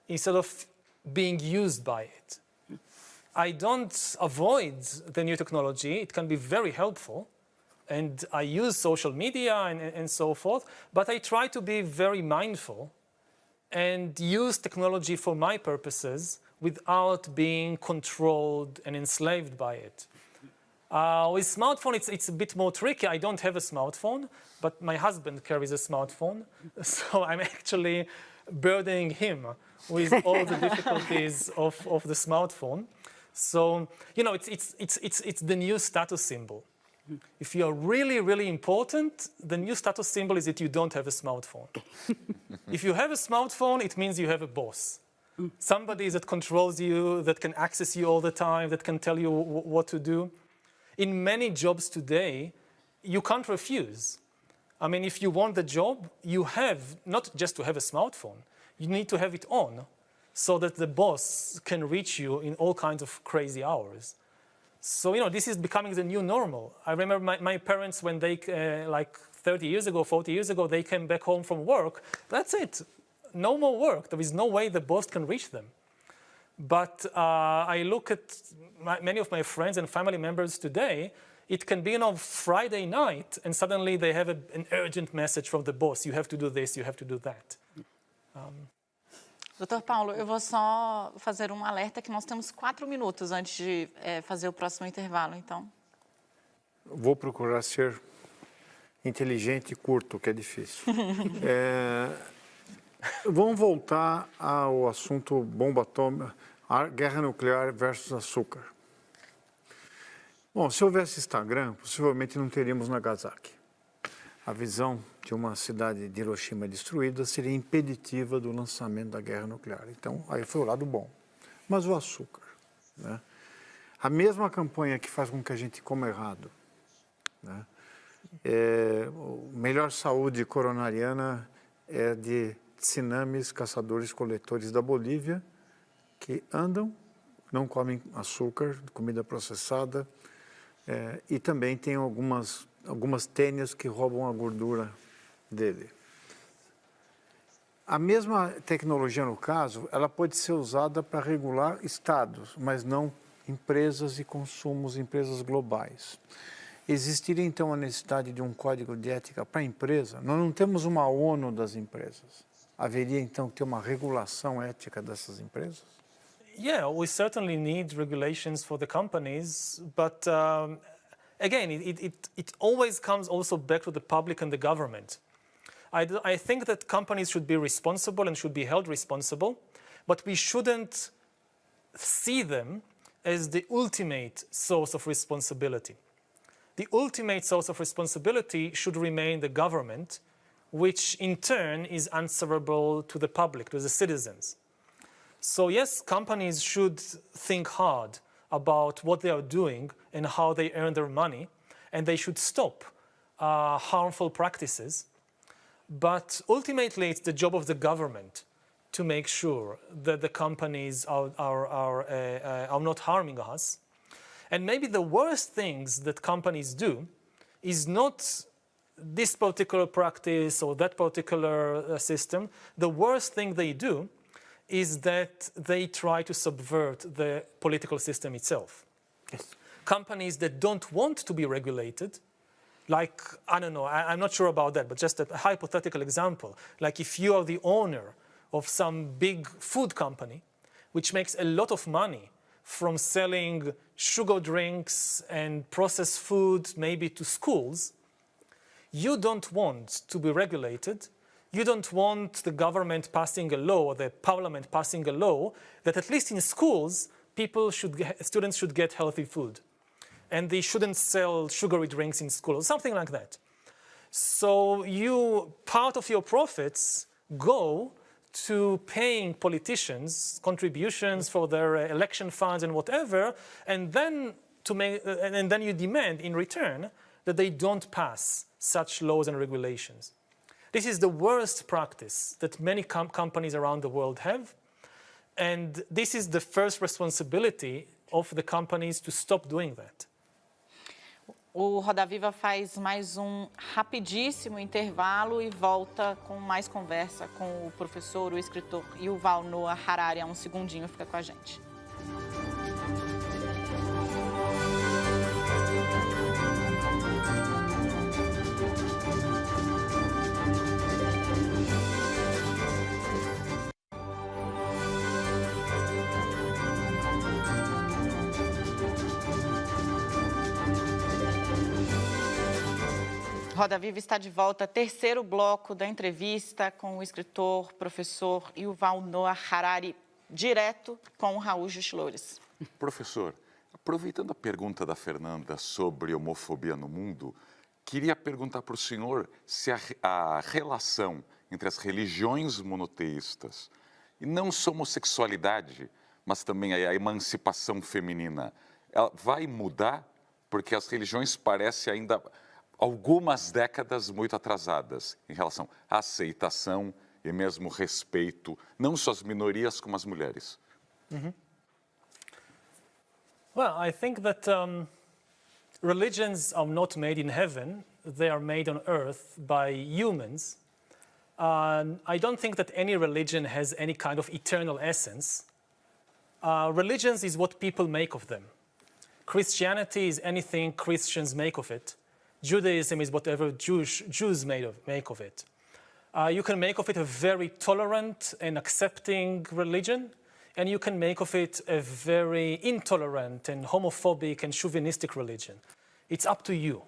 instead of being used by it. I don't avoid the new technology. It can be very helpful. And I use social media and so forth. But I try to be very mindful and use technology for my purposes without being controlled and enslaved by it. With smartphone, it's a bit more tricky. I don't have a smartphone, but my husband carries a smartphone. So I'm actually burdening him with all the difficulties of the smartphone. So, you know, it's the new status symbol. If you're really, really important, the new status symbol is that you don't have a smartphone. If you have a smartphone, it means you have a boss. Somebody that controls you, that can access you all the time, that can tell you what to do. In many jobs today, you can't refuse. I mean, if you want the job, you have not just to have a smartphone, you need to have it on so that the boss can reach you in all kinds of crazy hours. So, you know, this is becoming the new normal. I remember my parents, when they, like 30 years ago, 40 years ago, they came back home from work. That's it. No more work. There is no way the boss can reach them. But I look at many of my friends and family members today. It can be, you know, Friday night, and suddenly they have an urgent message from the boss. You have to do this, you have to do that. Doutor Paulo, eu vou só fazer um alerta que nós temos 4 minutos antes de fazer o próximo intervalo, então. Vou procurar ser inteligente e curto, que é difícil. Vamos voltar ao assunto bomba atômica, guerra nuclear versus açúcar. Bom, se houvesse Instagram, possivelmente não teríamos Nagasaki. A visão de uma cidade de Hiroshima destruída seria impeditiva do lançamento da guerra nuclear. Então, aí foi o lado bom. Mas o açúcar, né? A mesma campanha que faz com que a gente coma errado, né? Melhor saúde coronariana é de tsunamis, caçadores-coletores da Bolívia, que andam, não comem açúcar, comida processada, e também tem algumas tênias que roubam a gordura dele. A mesma tecnologia, no caso, ela pode ser usada para regular estados, mas não empresas e consumos, empresas globais. Existiria, então, a necessidade de um código de ética para a empresa? Nós não temos uma ONU das empresas. Haveria, então, que ter uma regulação ética dessas empresas? Yeah, we certainly need regulations for the companies, but again, it always comes also back to the public and the government. I think that companies should be responsible and should be held responsible, but we shouldn't see them as the ultimate source of responsibility. The ultimate source of responsibility should remain the government, which in turn is answerable to the public, to the citizens. So yes, companies should think hard about what they are doing and how they earn their money, and they should stop harmful practices. But ultimately, it's the job of the government to make sure that the companies are not harming us. And maybe the worst things that companies do is not this particular practice or that particular system. The worst thing they do is that they try to subvert the political system itself. Yes. Companies that don't want to be regulated, like, I don't know, I'm not sure about that, but just a hypothetical example. Like if you are the owner of some big food company, which makes a lot of money from selling sugar drinks and processed food maybe to schools, you don't want to be regulated. You don't want the government passing a law or the parliament passing a law that at least in schools, students should get healthy food. And they shouldn't sell sugary drinks in school or something like that. So part of your profits go to paying politicians contributions for their election funds and whatever, and then you demand in return that they don't pass such laws and regulations. This is the worst practice that many companies around the world have, and this is the first responsibility of the companies to stop doing that. O Roda Viva faz mais rapidíssimo intervalo e volta com mais conversa com o professor, o escritor Yuval Noah Harari. Há um segundinho, fica com a gente. Roda Viva está de volta, terceiro bloco da entrevista com o escritor, professor Yuval Noah Harari, direto com o Raul Justilores. Professor, aproveitando a pergunta da Fernanda sobre homofobia no mundo, queria perguntar para o senhor se a relação entre as religiões monoteístas e não só a homossexualidade, mas também a emancipação feminina, ela vai mudar? Porque as religiões parecem ainda algumas décadas muito atrasadas em relação à aceitação e mesmo respeito, não só às minorias como às mulheres. Well, I think that religions are not made in heaven, they are made on earth by humans. I don't think that any religion has any kind of eternal essence. Religions is what people make of them. Christianity is anything Christians make of it. Judaism is whatever Jews make of it. You can make of it a very tolerant and accepting religion, and you can make of it a very intolerant and homophobic and chauvinistic religion. It's up to you.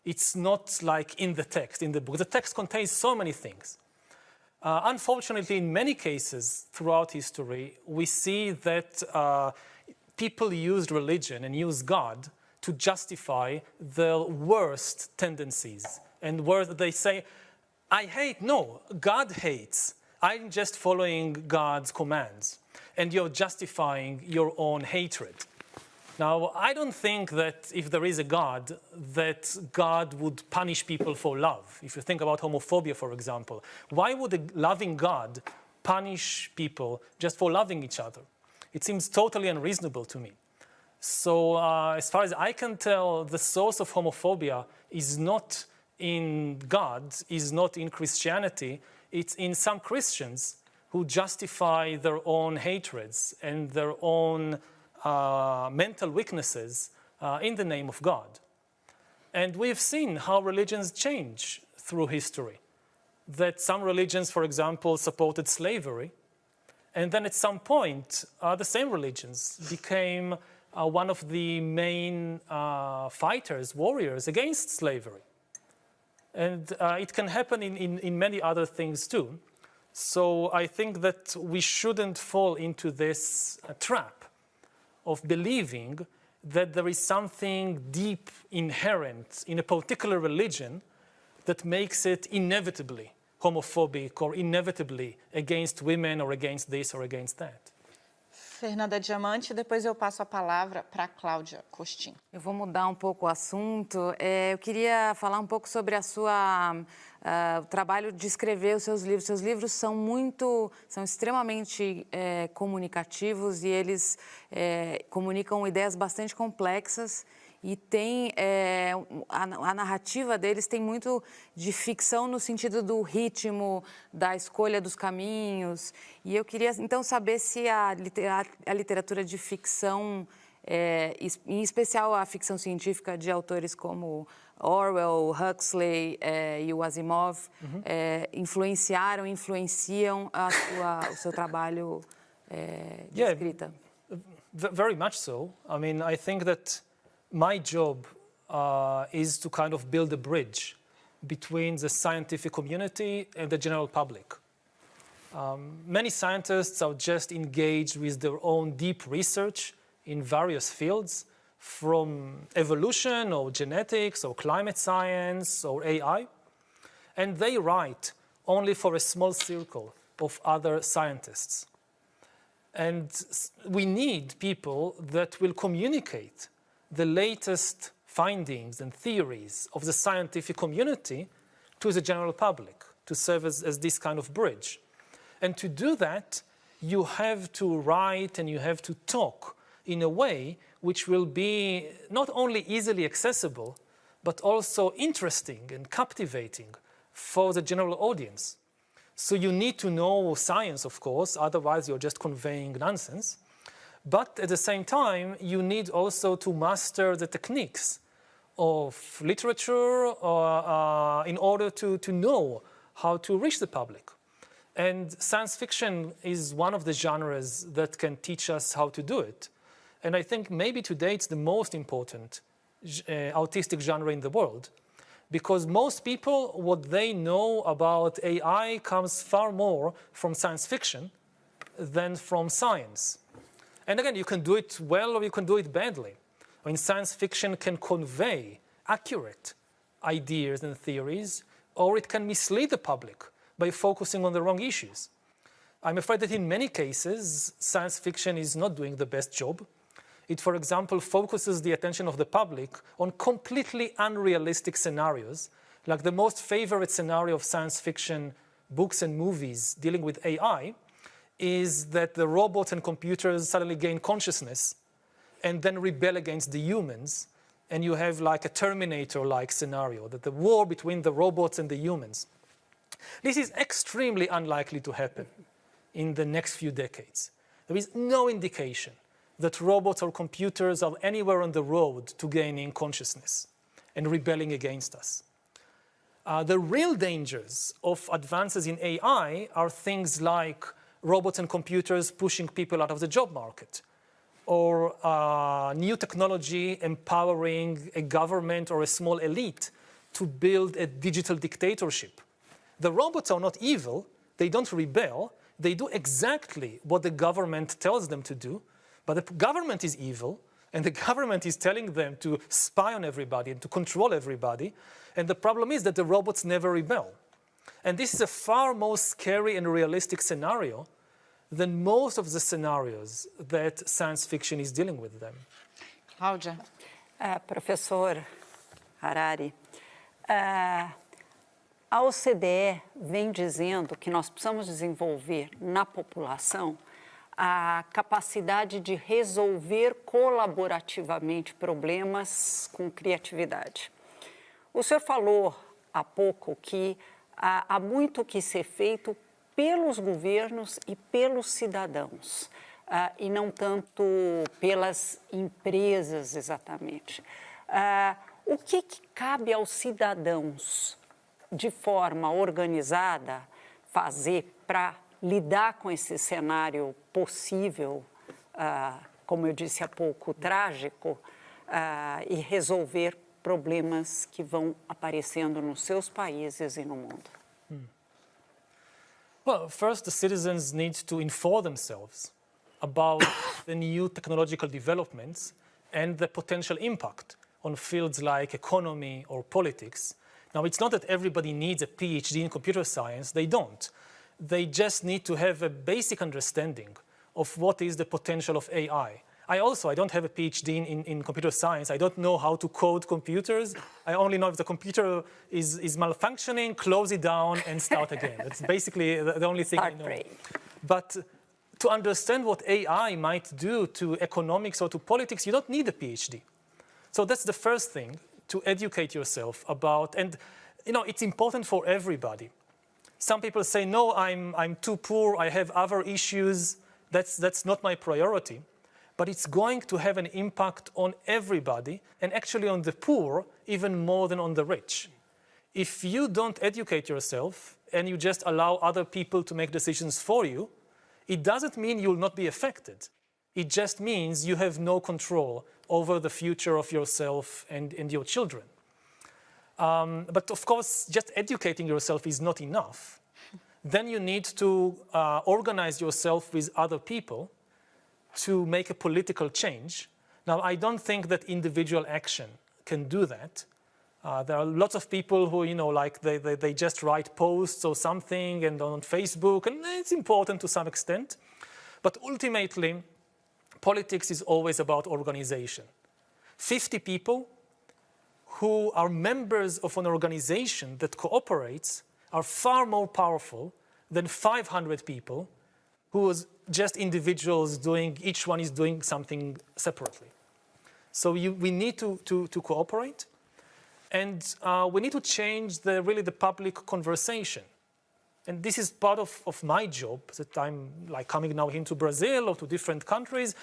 It's not like in the text, in the book. The text contains so many things. Unfortunately, in many cases throughout history, we see that people used religion and used God to justify the worst tendencies. And where they say, I hate, no, God hates. I'm just following God's commands. And you're justifying your own hatred. Now, I don't think that if there is a God, that God would punish people for love. If you think about homophobia, for example, why would a loving God punish people just for loving each other? It seems totally unreasonable to me. So as far as I can tell, the source of homophobia is not in God, is not in Christianity. It's in some Christians who justify their own hatreds and their own mental weaknesses in the name of God. And we've seen how religions change through history. That some religions, for example, supported slavery. And then at some point, the same religions became one of the main fighters, warriors against slavery. And it can happen in many other things too. So I think that we shouldn't fall into this trap of believing that there is something deep, inherent in a particular religion that makes it inevitably homophobic or inevitably against women or against this or against that. Fernanda Diamante, depois eu passo a palavra para a Cláudia Costin. Eu vou mudar um pouco o assunto. Eu queria falar um pouco sobre o trabalho de escrever os seus livros. Seus livros são extremamente comunicativos e eles comunicam ideias bastante complexas. E tem a narrativa deles tem muito de ficção no sentido do ritmo, da escolha dos caminhos. E eu queria, então, saber se a literatura de ficção, em especial a ficção científica de autores como Orwell, Huxley e o Asimov, influenciam o seu trabalho de escrita. Very much so. I mean, I think that my job is to kind of build a bridge between the scientific community and the general public. Many scientists are just engaged with their own deep research in various fields, from evolution or genetics or climate science or AI, and they write only for a small circle of other scientists. And we need people that will communicate the latest findings and theories of the scientific community to the general public, to serve as this kind of bridge. And to do that, you have to write and you have to talk in a way which will be not only easily accessible, but also interesting and captivating for the general audience. So you need to know science, of course, otherwise you're just conveying nonsense. But at the same time, you need also to master the techniques of literature in order to know how to reach the public. And science fiction is one of the genres that can teach us how to do it. And I think maybe today it's the most important artistic genre in the world, because most people, what they know about AI comes far more from science fiction than from science. And again, you can do it well or you can do it badly. I mean, science fiction can convey accurate ideas and theories, or it can mislead the public by focusing on the wrong issues. I'm afraid that in many cases, science fiction is not doing the best job. It, for example, focuses the attention of the public on completely unrealistic scenarios, like the most favorite scenario of science fiction books and movies dealing with AI is that the robots and computers suddenly gain consciousness and then rebel against the humans, and you have like a Terminator-like scenario, that the war between the robots and the humans. This is extremely unlikely to happen in the next few decades. There is no indication that robots or computers are anywhere on the road to gaining consciousness and rebelling against us. The real dangers of advances in AI are things like robots and computers pushing people out of the job market, or new technology empowering a government or a small elite to build a digital dictatorship. The robots are not evil, they don't rebel, they do exactly what the government tells them to do, but the government is evil, and the government is telling them to spy on everybody and to control everybody, and the problem is that the robots never rebel. And this is a far more scary and realistic scenario than most of the scenarios that science fiction is dealing with them. Cláudia. Professor Harari, a OCDE vem dizendo que nós precisamos desenvolver na população a capacidade de resolver colaborativamente problemas com criatividade. O senhor falou há pouco que há muito que ser feito pelos governos e pelos cidadãos, e não tanto pelas empresas exatamente. O que cabe aos cidadãos, de forma organizada, fazer para lidar com esse cenário possível, como eu disse há pouco, trágico, e resolver problemas que vão aparecendo nos seus países e no mundo? Well, first, the citizens need to inform themselves about the new technological developments and the potential impact on fields like economy or politics. Now, it's not that everybody needs a PhD in computer science. They don't. They just need to have a basic understanding of what is the potential of AI. I don't have a PhD in computer science. I don't know how to code computers. I only know if the computer is malfunctioning, close it down, and start again. That's basically the only thing I know. But to understand what AI might do to economics or to politics, you don't need a PhD. So that's the first thing, to educate yourself about, and it's important for everybody. Some people say, no, I'm too poor, I have other issues, that's not my priority. But it's going to have an impact on everybody, and actually on the poor even more than on the rich. If you don't educate yourself and you just allow other people to make decisions for you, it doesn't mean you'll not be affected. It just means you have no control over the future of yourself and your children. But of course, just educating yourself is not enough. Then you need to organize yourself with other people to make a political change. Now, I don't think that individual action can do that. There are lots of people who, they just write posts or something and on Facebook, and it's important to some extent. But ultimately, politics is always about organization. 50 people who are members of an organization that cooperates are far more powerful than 500 people who is just individuals each one is doing something separately. So we need to cooperate, and we need to change the public conversation. And this is part of my job, that I'm coming now into Brazil or to different countries.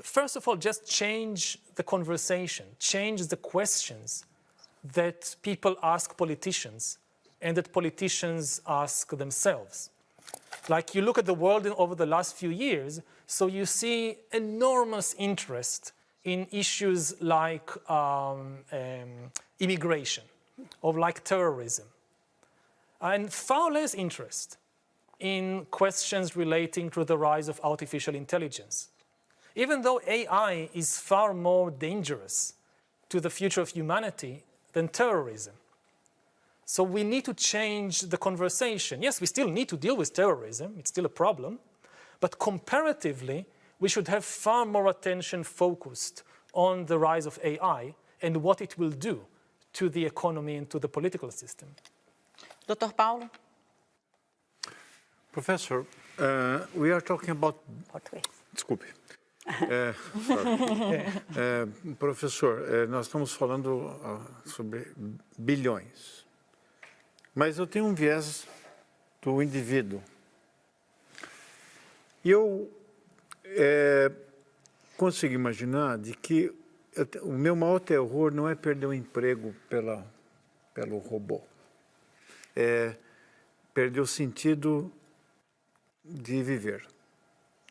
First of all, just change the conversation, change the questions that people ask politicians and that politicians ask themselves. Like, you look at the world over the last few years, so you see enormous interest in issues like immigration. of like terrorism, and far less interest in questions relating to the rise of artificial intelligence. Even though AI is far more dangerous to the future of humanity than terrorism. So we need to change the conversation. Yes, we still need to deal with terrorism, it's still a problem, but comparatively, we should have far more attention focused on the rise of AI and what it will do to the economy and to the political system. Dr. Paulo? Professor, we are talking about... Português. Desculpe. Professor, nós estamos falando sobre bilhões, mas eu tenho um viés do indivíduo. E eu consigo imaginar de que o meu maior terror não é perder o emprego pelo robô, é perder o sentido de viver.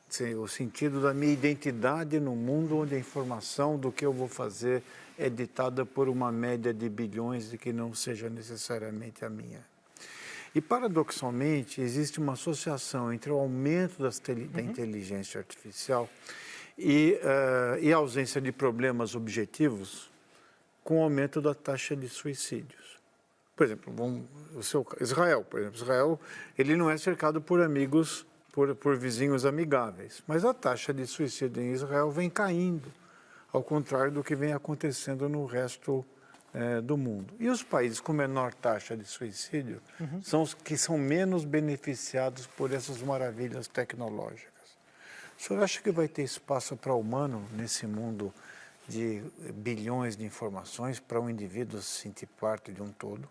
Sim, o sentido da minha identidade no mundo onde a informação do que eu vou fazer é ditada por uma média de bilhões e que não seja necessariamente a minha. E, paradoxalmente, existe uma associação entre o aumento da inteligência artificial e a ausência de problemas objetivos com o aumento da taxa de suicídios. Por exemplo, Israel, ele não é cercado por amigos, por vizinhos amigáveis, mas a taxa de suicídio em Israel vem caindo, ao contrário do que vem acontecendo no resto do mundo. E os países com menor taxa de suicídio são os que são menos beneficiados por essas maravilhas tecnológicas. O senhor acha que vai ter espaço para o humano nesse mundo de bilhões de informações para um indivíduo se sentir parte de um todo?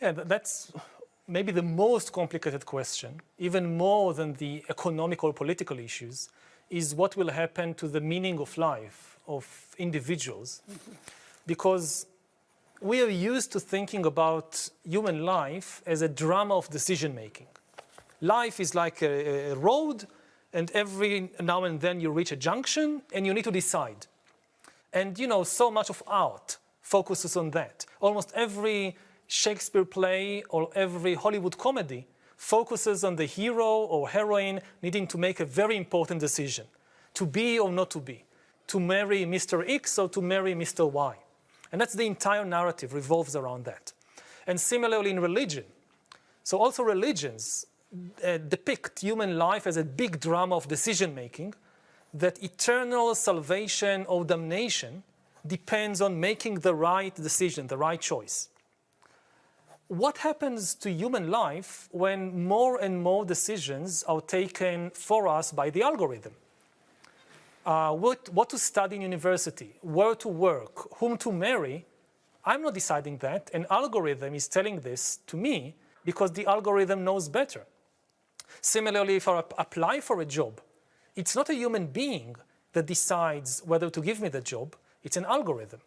Yeah, that's maybe the most complicated question, even more than the economic or political issues, is what will happen to the meaning of life of individuals. Because we are used to thinking about human life as a drama of decision-making. Life is like a road, and every now and then you reach a junction, and you need to decide. And, you know, so much of art focuses on that. Almost every Shakespeare play or every Hollywood comedy focuses on the hero or heroine needing to make a very important decision, to be or not to be, to marry Mr. X or to marry Mr. Y. And that's the entire narrative revolves around that. And similarly in religion. So also religions depict human life as a big drama of decision-making, that eternal salvation or damnation depends on making the right decision, the right choice. What happens to human life when more and more decisions are taken for us by the algorithm? What to study in university, where to work, whom to marry? I'm not deciding that. An algorithm is telling this to me because the algorithm knows better. Similarly, if I apply for a job, it's not a human being that decides whether to give me the job, it's an algorithm.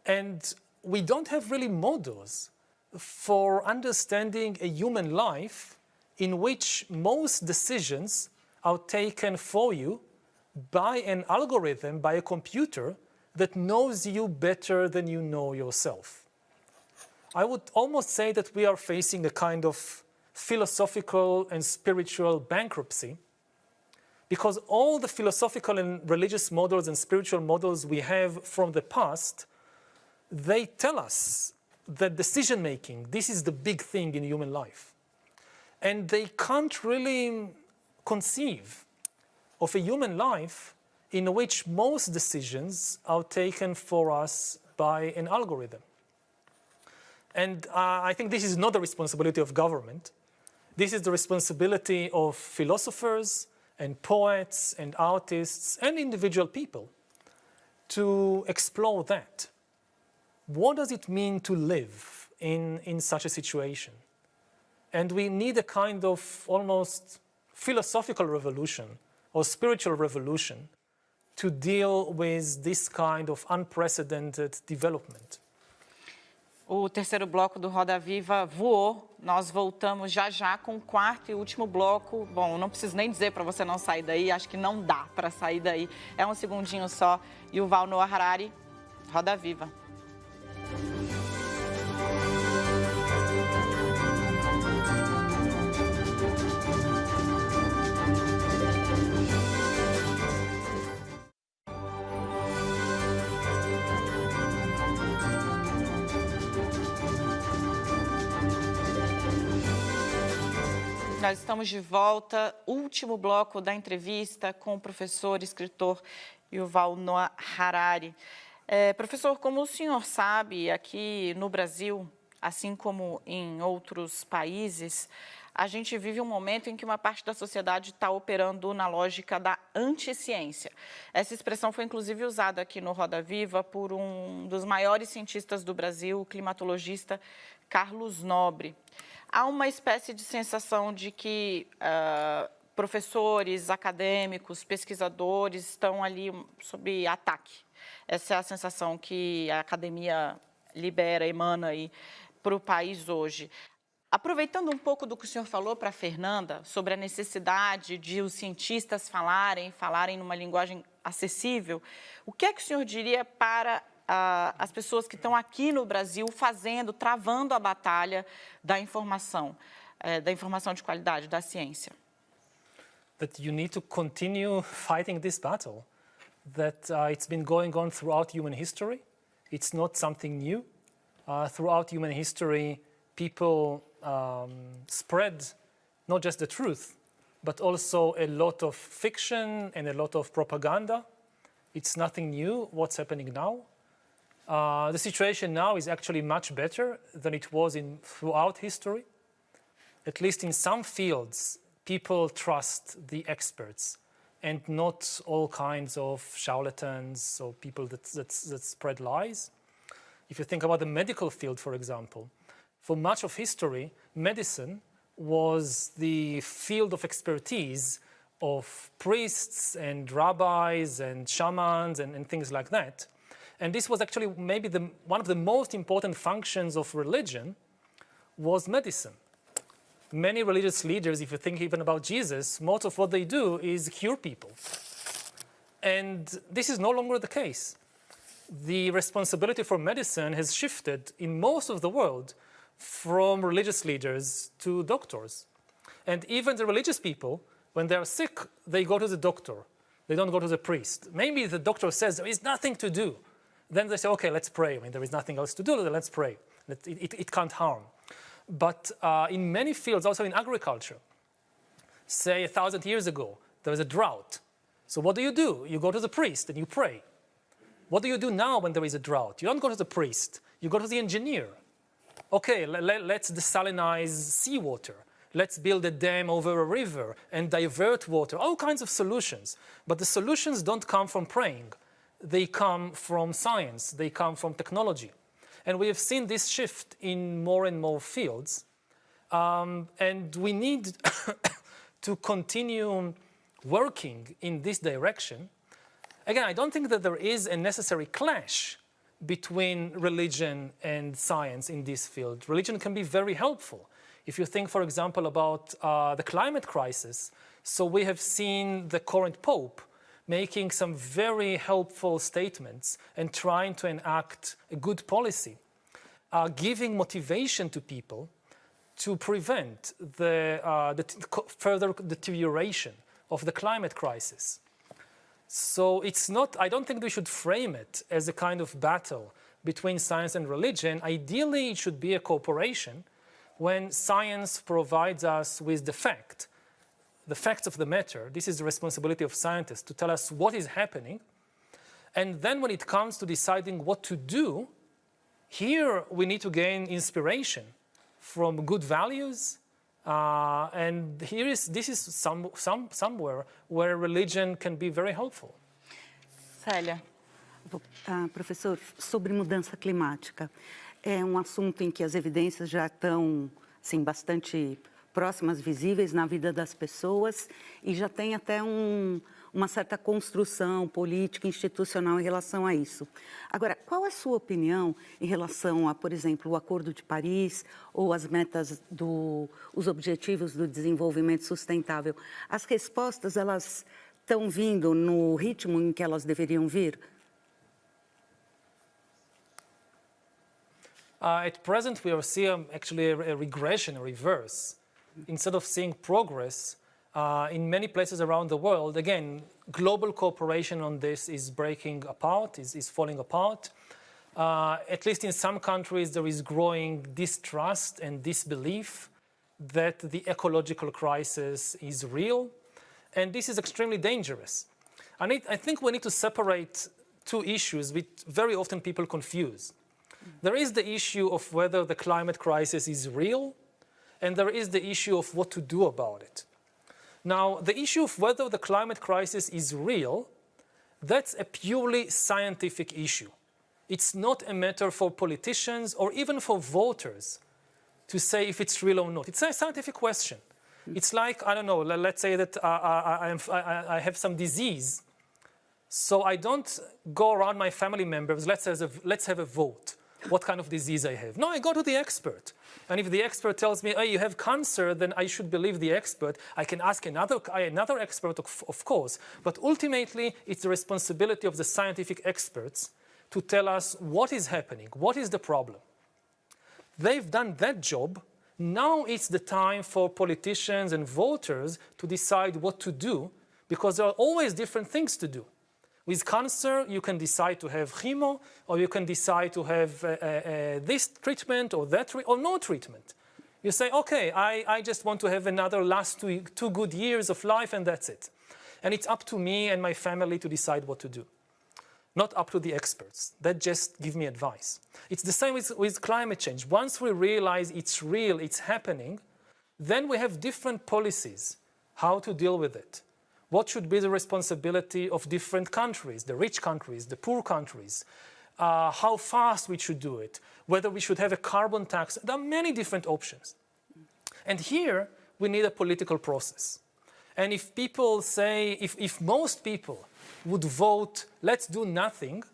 And we don't have really models for understanding a human life in which most decisions are taken for you by an algorithm, by a computer that knows you better than you know yourself. I would almost say that we are facing a kind of philosophical and spiritual bankruptcy, because all the philosophical and religious models and spiritual models we have from the past, they tell us that decision-making, this is the big thing in human life. And they can't really conceive of a human life in which most decisions are taken for us by an algorithm. And I think this is not the responsibility of government. This is the responsibility of philosophers and poets and artists and individual people to explore that. What does it mean to live in such a situation? And we need a kind of almost philosophical revolution or spiritual revolution to deal with this kind of unprecedented development. O terceiro bloco do Roda Viva voou. Nós voltamos já já com o quarto e último bloco. Bom, não preciso nem dizer para você não sair daí. Acho que não dá para sair daí. É um segundinho só. Yuval Noah Harari, Roda Viva. Nós estamos de volta, último bloco da entrevista com o professor e escritor Yuval Noah Harari. Professor, como o senhor sabe, aqui no Brasil, assim como em outros países, a gente vive um momento em que uma parte da sociedade está operando na lógica da anticiência. Essa expressão foi inclusive usada aqui no Roda Viva por um dos maiores cientistas do Brasil, o climatologista Carlos Nobre. Há uma espécie de sensação de que professores, acadêmicos, pesquisadores estão ali sob ataque. Essa é a sensação que a academia libera, emana aí para o país hoje. Aproveitando um pouco do que o senhor falou para a Fernanda, sobre a necessidade de os cientistas falarem numa linguagem acessível, o que é que o senhor diria para as pessoas que estão aqui no Brasil travando a batalha da informação de qualidade, da ciência? That you need to continue fighting this battle, that it's been going on throughout human history. It's not something new. Throughout human history, people spread not just the truth, but also a lot of fiction and a lot of propaganda. It's nothing new, what's happening now. The situation now is actually much better than it was throughout history. At least in some fields, people trust the experts and not all kinds of charlatans or people that spread lies. If you think about the medical field, for example, for much of history, medicine was the field of expertise of priests and rabbis and shamans and things like that. And this was actually maybe one of the most important functions of religion was medicine. Many religious leaders, if you think even about Jesus, most of what they do is cure people. And this is no longer the case. The responsibility for medicine has shifted in most of the world from religious leaders to doctors. And even the religious people, when they're sick, they go to the doctor. They don't go to the priest. Maybe the doctor says there is nothing to do. Then they say, okay, let's pray. I mean, there is nothing else to do, let's pray. It can't harm. But in many fields, also in agriculture, say 1,000 years ago, there was a drought. So what do? You go to the priest and you pray. What do you do now when there is a drought? You don't go to the priest. You go to the engineer. Okay, let's desalinize seawater. Let's build a dam over a river and divert water. All kinds of solutions. But the solutions don't come from praying. They come from science. They come from technology. And we have seen this shift in more and more fields. And we need to continue working in this direction. Again, I don't think that there is a necessary clash between religion and science in this field. Religion can be very helpful. If you think, for example, about the climate crisis, so we have seen the current Pope making some very helpful statements and trying to enact a good policy, giving motivation to people to prevent the further deterioration of the climate crisis. So it's not, I don't think we should frame it as a kind of battle between science and religion. Ideally, it should be a cooperation when science provides us with the facts of the matter. This is the responsibility of scientists to tell us what is happening. And then when it comes to deciding what to do, here we need to gain inspiration from good values. And this is somewhere where religion can be very helpful. Célia. Professor, sobre mudança climática, é um assunto em que as evidências já estão assim, bastante próximas, visíveis na vida das pessoas e já tem até uma certa construção política, institucional em relação a isso. Agora, qual é a sua opinião em relação a, por exemplo, o Acordo de Paris ou as metas os Objetivos do Desenvolvimento Sustentável? As respostas, elas estão vindo no ritmo em que elas deveriam vir? At present, we are seeing actually a regression, a reverse. Instead of seeing progress in many places around the world, again, global cooperation on this is breaking apart, is falling apart. At least in some countries, there is growing distrust and disbelief that the ecological crisis is real. And this is extremely dangerous. I think we need to separate two issues which very often people confuse. There is the issue of whether the climate crisis is real, and there is the issue of what to do about it. Now, the issue of whether the climate crisis is real, that's a purely scientific issue. It's not a matter for politicians or even for voters to say if it's real or not. It's a scientific question. It's like, I don't know, let's say that I have some disease, so I don't go around my family members, let's have a vote. What kind of disease I have? No, I go to the expert. And if the expert tells me, oh, you have cancer, then I should believe the expert. I can ask another expert, of course. But ultimately, it's the responsibility of the scientific experts to tell us what is happening, what is the problem. They've done that job. Now it's the time for politicians and voters to decide what to do, because there are always different things to do. With cancer, you can decide to have chemo, or you can decide to have this treatment or that, or no treatment. You say, okay, I just want to have another last two good years of life, and that's it. And it's up to me and my family to decide what to do. Not up to the experts. That just give me advice. It's the same with climate change. Once we realize it's real, it's happening, then we have different policies, how to deal with it. What should be the responsibility of different countries, the rich countries, the poor countries, how fast we should do it, whether we should have a carbon tax. There are many different options. And here, we need a political process. And if people say, if most people would vote, let's do nothing,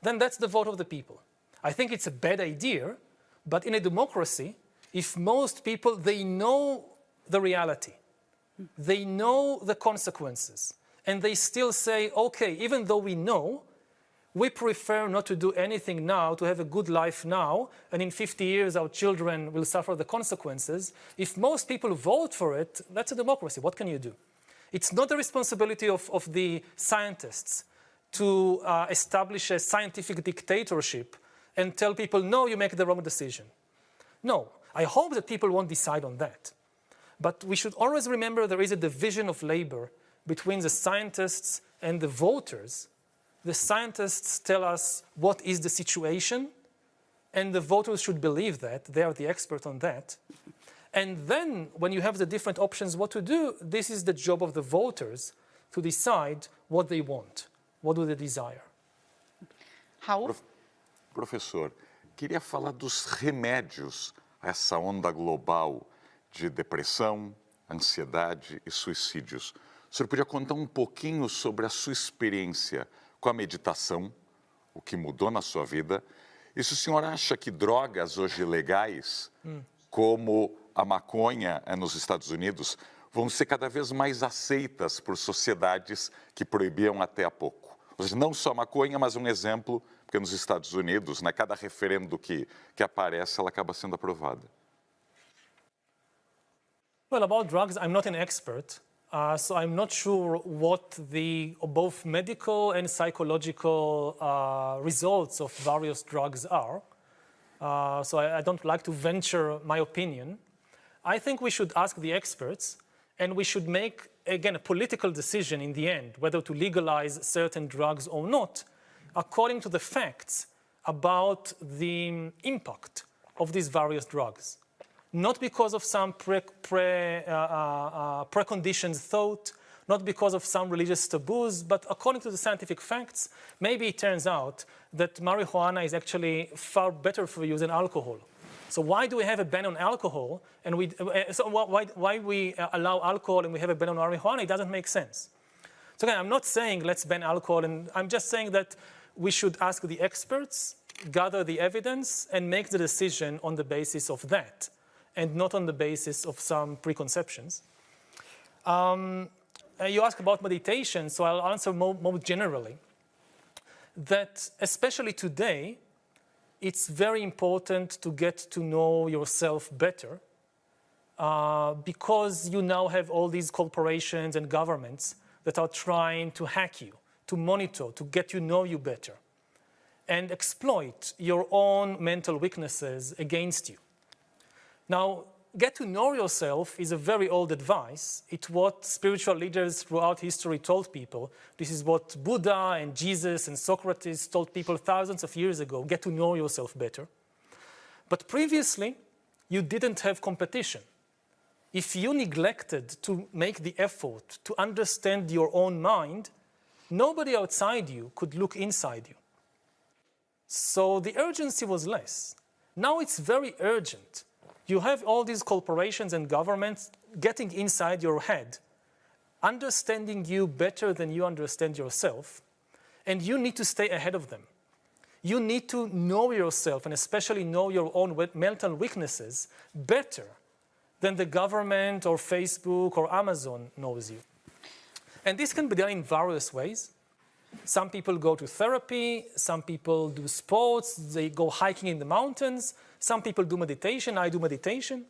then that's the vote of the people. I think it's a bad idea, but in a democracy, if most people, they know the reality, they know the consequences, and they still say, okay, even though we know, we prefer not to do anything now, to have a good life now, and in 50 years our children will suffer the consequences. If most people vote for it, that's a democracy. What can you do? It's not the responsibility of the scientists to establish a scientific dictatorship and tell people, no, you make the wrong decision. No, I hope that people won't decide on that. But we should always remember there is a division of labor between the scientists and the voters. The scientists tell us what is the situation, and the voters should believe that. They are the expert on that. And then, when you have the different options what to do, this is the job of the voters to decide what they want, what do they desire. Raul? Professor, queria falar dos remédios a essa onda global de depressão, ansiedade e suicídios. O senhor podia contar um pouquinho sobre a sua experiência com a meditação, o que mudou na sua vida, e se o senhor acha que drogas hoje legais, como a maconha nos Estados Unidos, vão ser cada vez mais aceitas por sociedades que proibiam até há pouco. Ou seja, não só a maconha, mas um exemplo, porque nos Estados Unidos, cada referendo que aparece, ela acaba sendo aprovada. Well, about drugs, I'm not an expert, so I'm not sure what the both medical and psychological results of various drugs are. So I don't like to venture my opinion. I think we should ask the experts, and we should make, again, a political decision in the end, whether to legalize certain drugs or not, according to the facts about the impact of these various drugs. Not because of some preconditioned thought, not because of some religious taboos, but according to the scientific facts, maybe it turns out that marijuana is actually far better for you than alcohol. So why do we have a ban on alcohol, and why we allow alcohol and we have a ban on marijuana? It doesn't make sense. So again, I'm not saying let's ban alcohol, and I'm just saying that we should ask the experts, gather the evidence, and make the decision on the basis of that, and not on the basis of some preconceptions. You ask about meditation, so I'll answer more generally. That especially today, it's very important to get to know yourself better because you now have all these corporations and governments that are trying to hack you, to monitor, to get to know you better, and exploit your own mental weaknesses against you. Now, get to know yourself is a very old advice. It's what spiritual leaders throughout history told people. This is what Buddha and Jesus and Socrates told people thousands of years ago. Get to know yourself better. But previously, you didn't have competition. If you neglected to make the effort to understand your own mind, nobody outside you could look inside you. So the urgency was less. Now it's very urgent. You have all these corporations and governments getting inside your head, understanding you better than you understand yourself, and you need to stay ahead of them. You need to know yourself, and especially know your own mental weaknesses better than the government or Facebook or Amazon knows you. And this can be done in various ways. Some people go to therapy, some people do sports, they go hiking in the mountains, some people do meditation. I do meditation.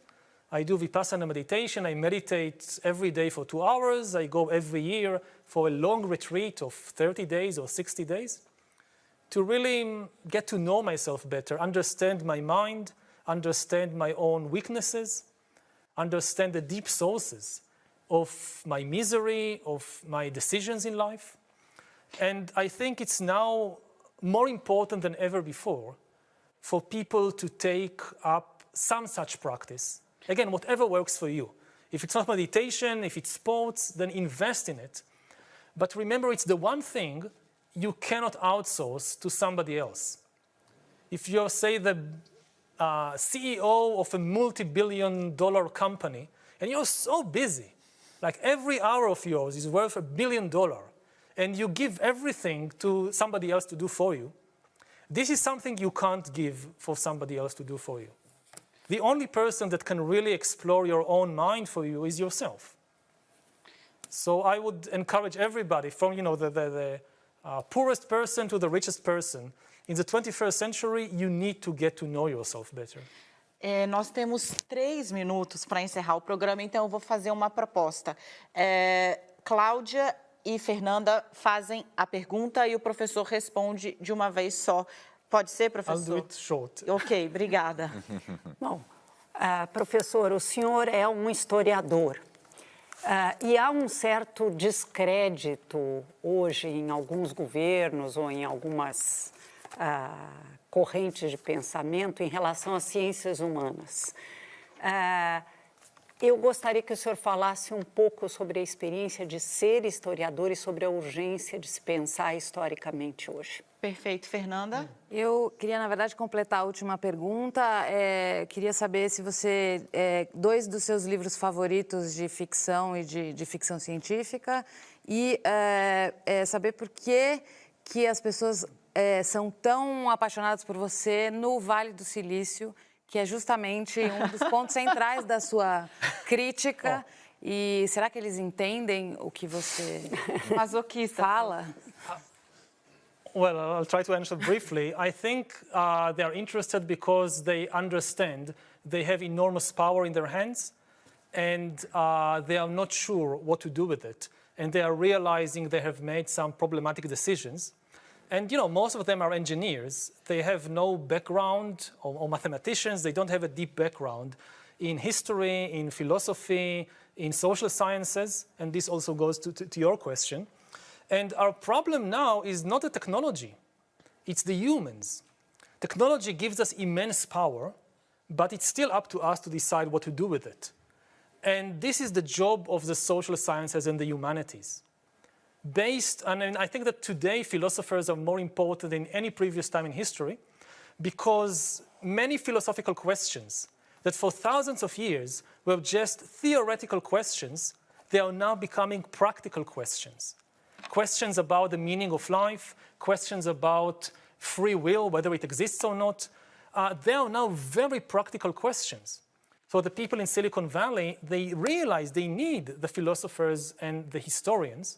I do Vipassana meditation. I meditate every day for 2 hours. I go every year for a long retreat of 30 days or 60 days to really get to know myself better, understand my mind, understand my own weaknesses, understand the deep sources of my misery, of my decisions in life. And I think it's now more important than ever before for people to take up some such practice. Again, whatever works for you. If it's not meditation, if it's sports, then invest in it. But remember, it's the one thing you cannot outsource to somebody else. If you're, say, the CEO of a multi-billion-dollar company, and you're so busy, like every hour of yours is worth $1 billion, and you give everything to somebody else to do for you, this is something you can't give for somebody else to do for you. The only person that can really explore your own mind for you is yourself. So I would encourage everybody, from the poorest person to the richest person, in the 21st century, you need to get to know yourself better. Nós temos 3 minutos para encerrar o programa, então eu vou fazer uma proposta. Cláudia e Fernanda fazem a pergunta e o professor responde de uma vez só. Pode ser, professor? I'll do it short. Ok, obrigada. Bom, professor, o senhor é um historiador. E há um certo descrédito hoje em alguns governos ou em algumas correntes de pensamento em relação às ciências humanas. Eu gostaria que o senhor falasse um pouco sobre a experiência de ser historiador e sobre a urgência de se pensar historicamente hoje. Perfeito. Fernanda? Eu queria, na verdade, completar a última pergunta. Queria saber se você... 2 dos seus livros favoritos de ficção e de ficção científica e saber por que as pessoas são tão apaixonadas por você no Vale do Silício, que é justamente um dos pontos centrais da sua crítica. E será que eles entendem o que você fala? Well, I'll try to answer briefly. I think they're interested because they understand they have enormous power in their hands and they are not sure what to do with it. And they are realizing they have made some problematic decisions. And, most of them are engineers. They have no background or mathematicians. They don't have a deep background in history, in philosophy, in social sciences. And this also goes to your question. And our problem now is not the technology. It's the humans. Technology gives us immense power, but it's still up to us to decide what to do with it. And this is the job of the social sciences and the humanities. I think that today philosophers are more important than any previous time in history because many philosophical questions that for thousands of years were just theoretical questions, they are now becoming practical questions. Questions about the meaning of life, questions about free will, whether it exists or not, they are now very practical questions. So the people in Silicon Valley, they realize they need the philosophers and the historians.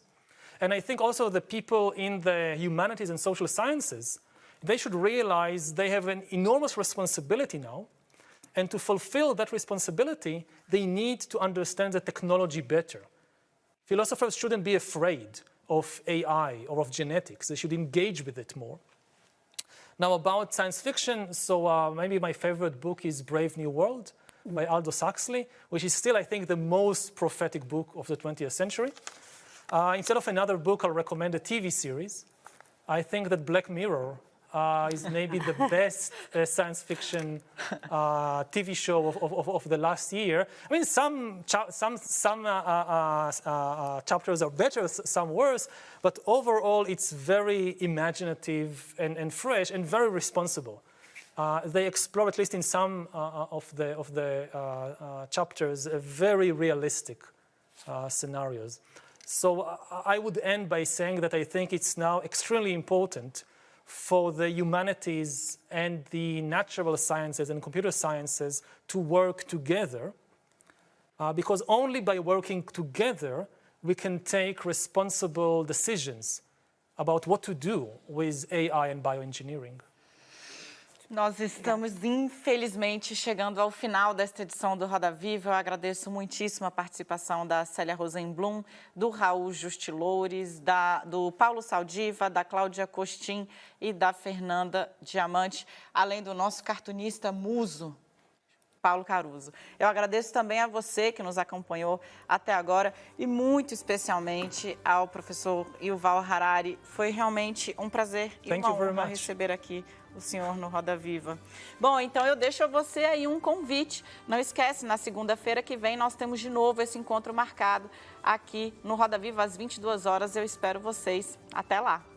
And I think also the people in the humanities and social sciences, they should realize they have an enormous responsibility now, and to fulfill that responsibility, they need to understand the technology better. Philosophers shouldn't be afraid of AI or of genetics. They should engage with it more. Now, about science fiction, so maybe my favorite book is Brave New World by Aldous Huxley, which is still, I think, the most prophetic book of the 20th century. Instead of another book, I'll recommend a TV series. I think that Black Mirror is maybe the best science fiction TV show of the last year. I mean, some chapters are better, some worse, but overall it's very imaginative and fresh and very responsible. They explore, at least in some of the chapters, very realistic scenarios. So I would end by saying that I think it's now extremely important for the humanities and the natural sciences and computer sciences to work together, because only by working together we can take responsible decisions about what to do with AI and bioengineering. Nós estamos, infelizmente, chegando ao final desta edição do Roda Viva. Eu agradeço muitíssimo a participação da Célia Rosenblum, do Raul Justiloures, do Paulo Saldiva, da Cláudia Costin e da Fernanda Diamante, além do nosso cartunista muso, Paulo Caruso. Eu agradeço também a você que nos acompanhou até agora e muito especialmente ao professor Yuval Harari. Foi realmente um prazer e uma honra receber aqui o senhor no Roda Viva. Bom, então eu deixo a você aí um convite. Não esquece, na segunda-feira que vem nós temos de novo esse encontro marcado aqui no Roda Viva às 22 horas. Eu espero vocês. Até lá!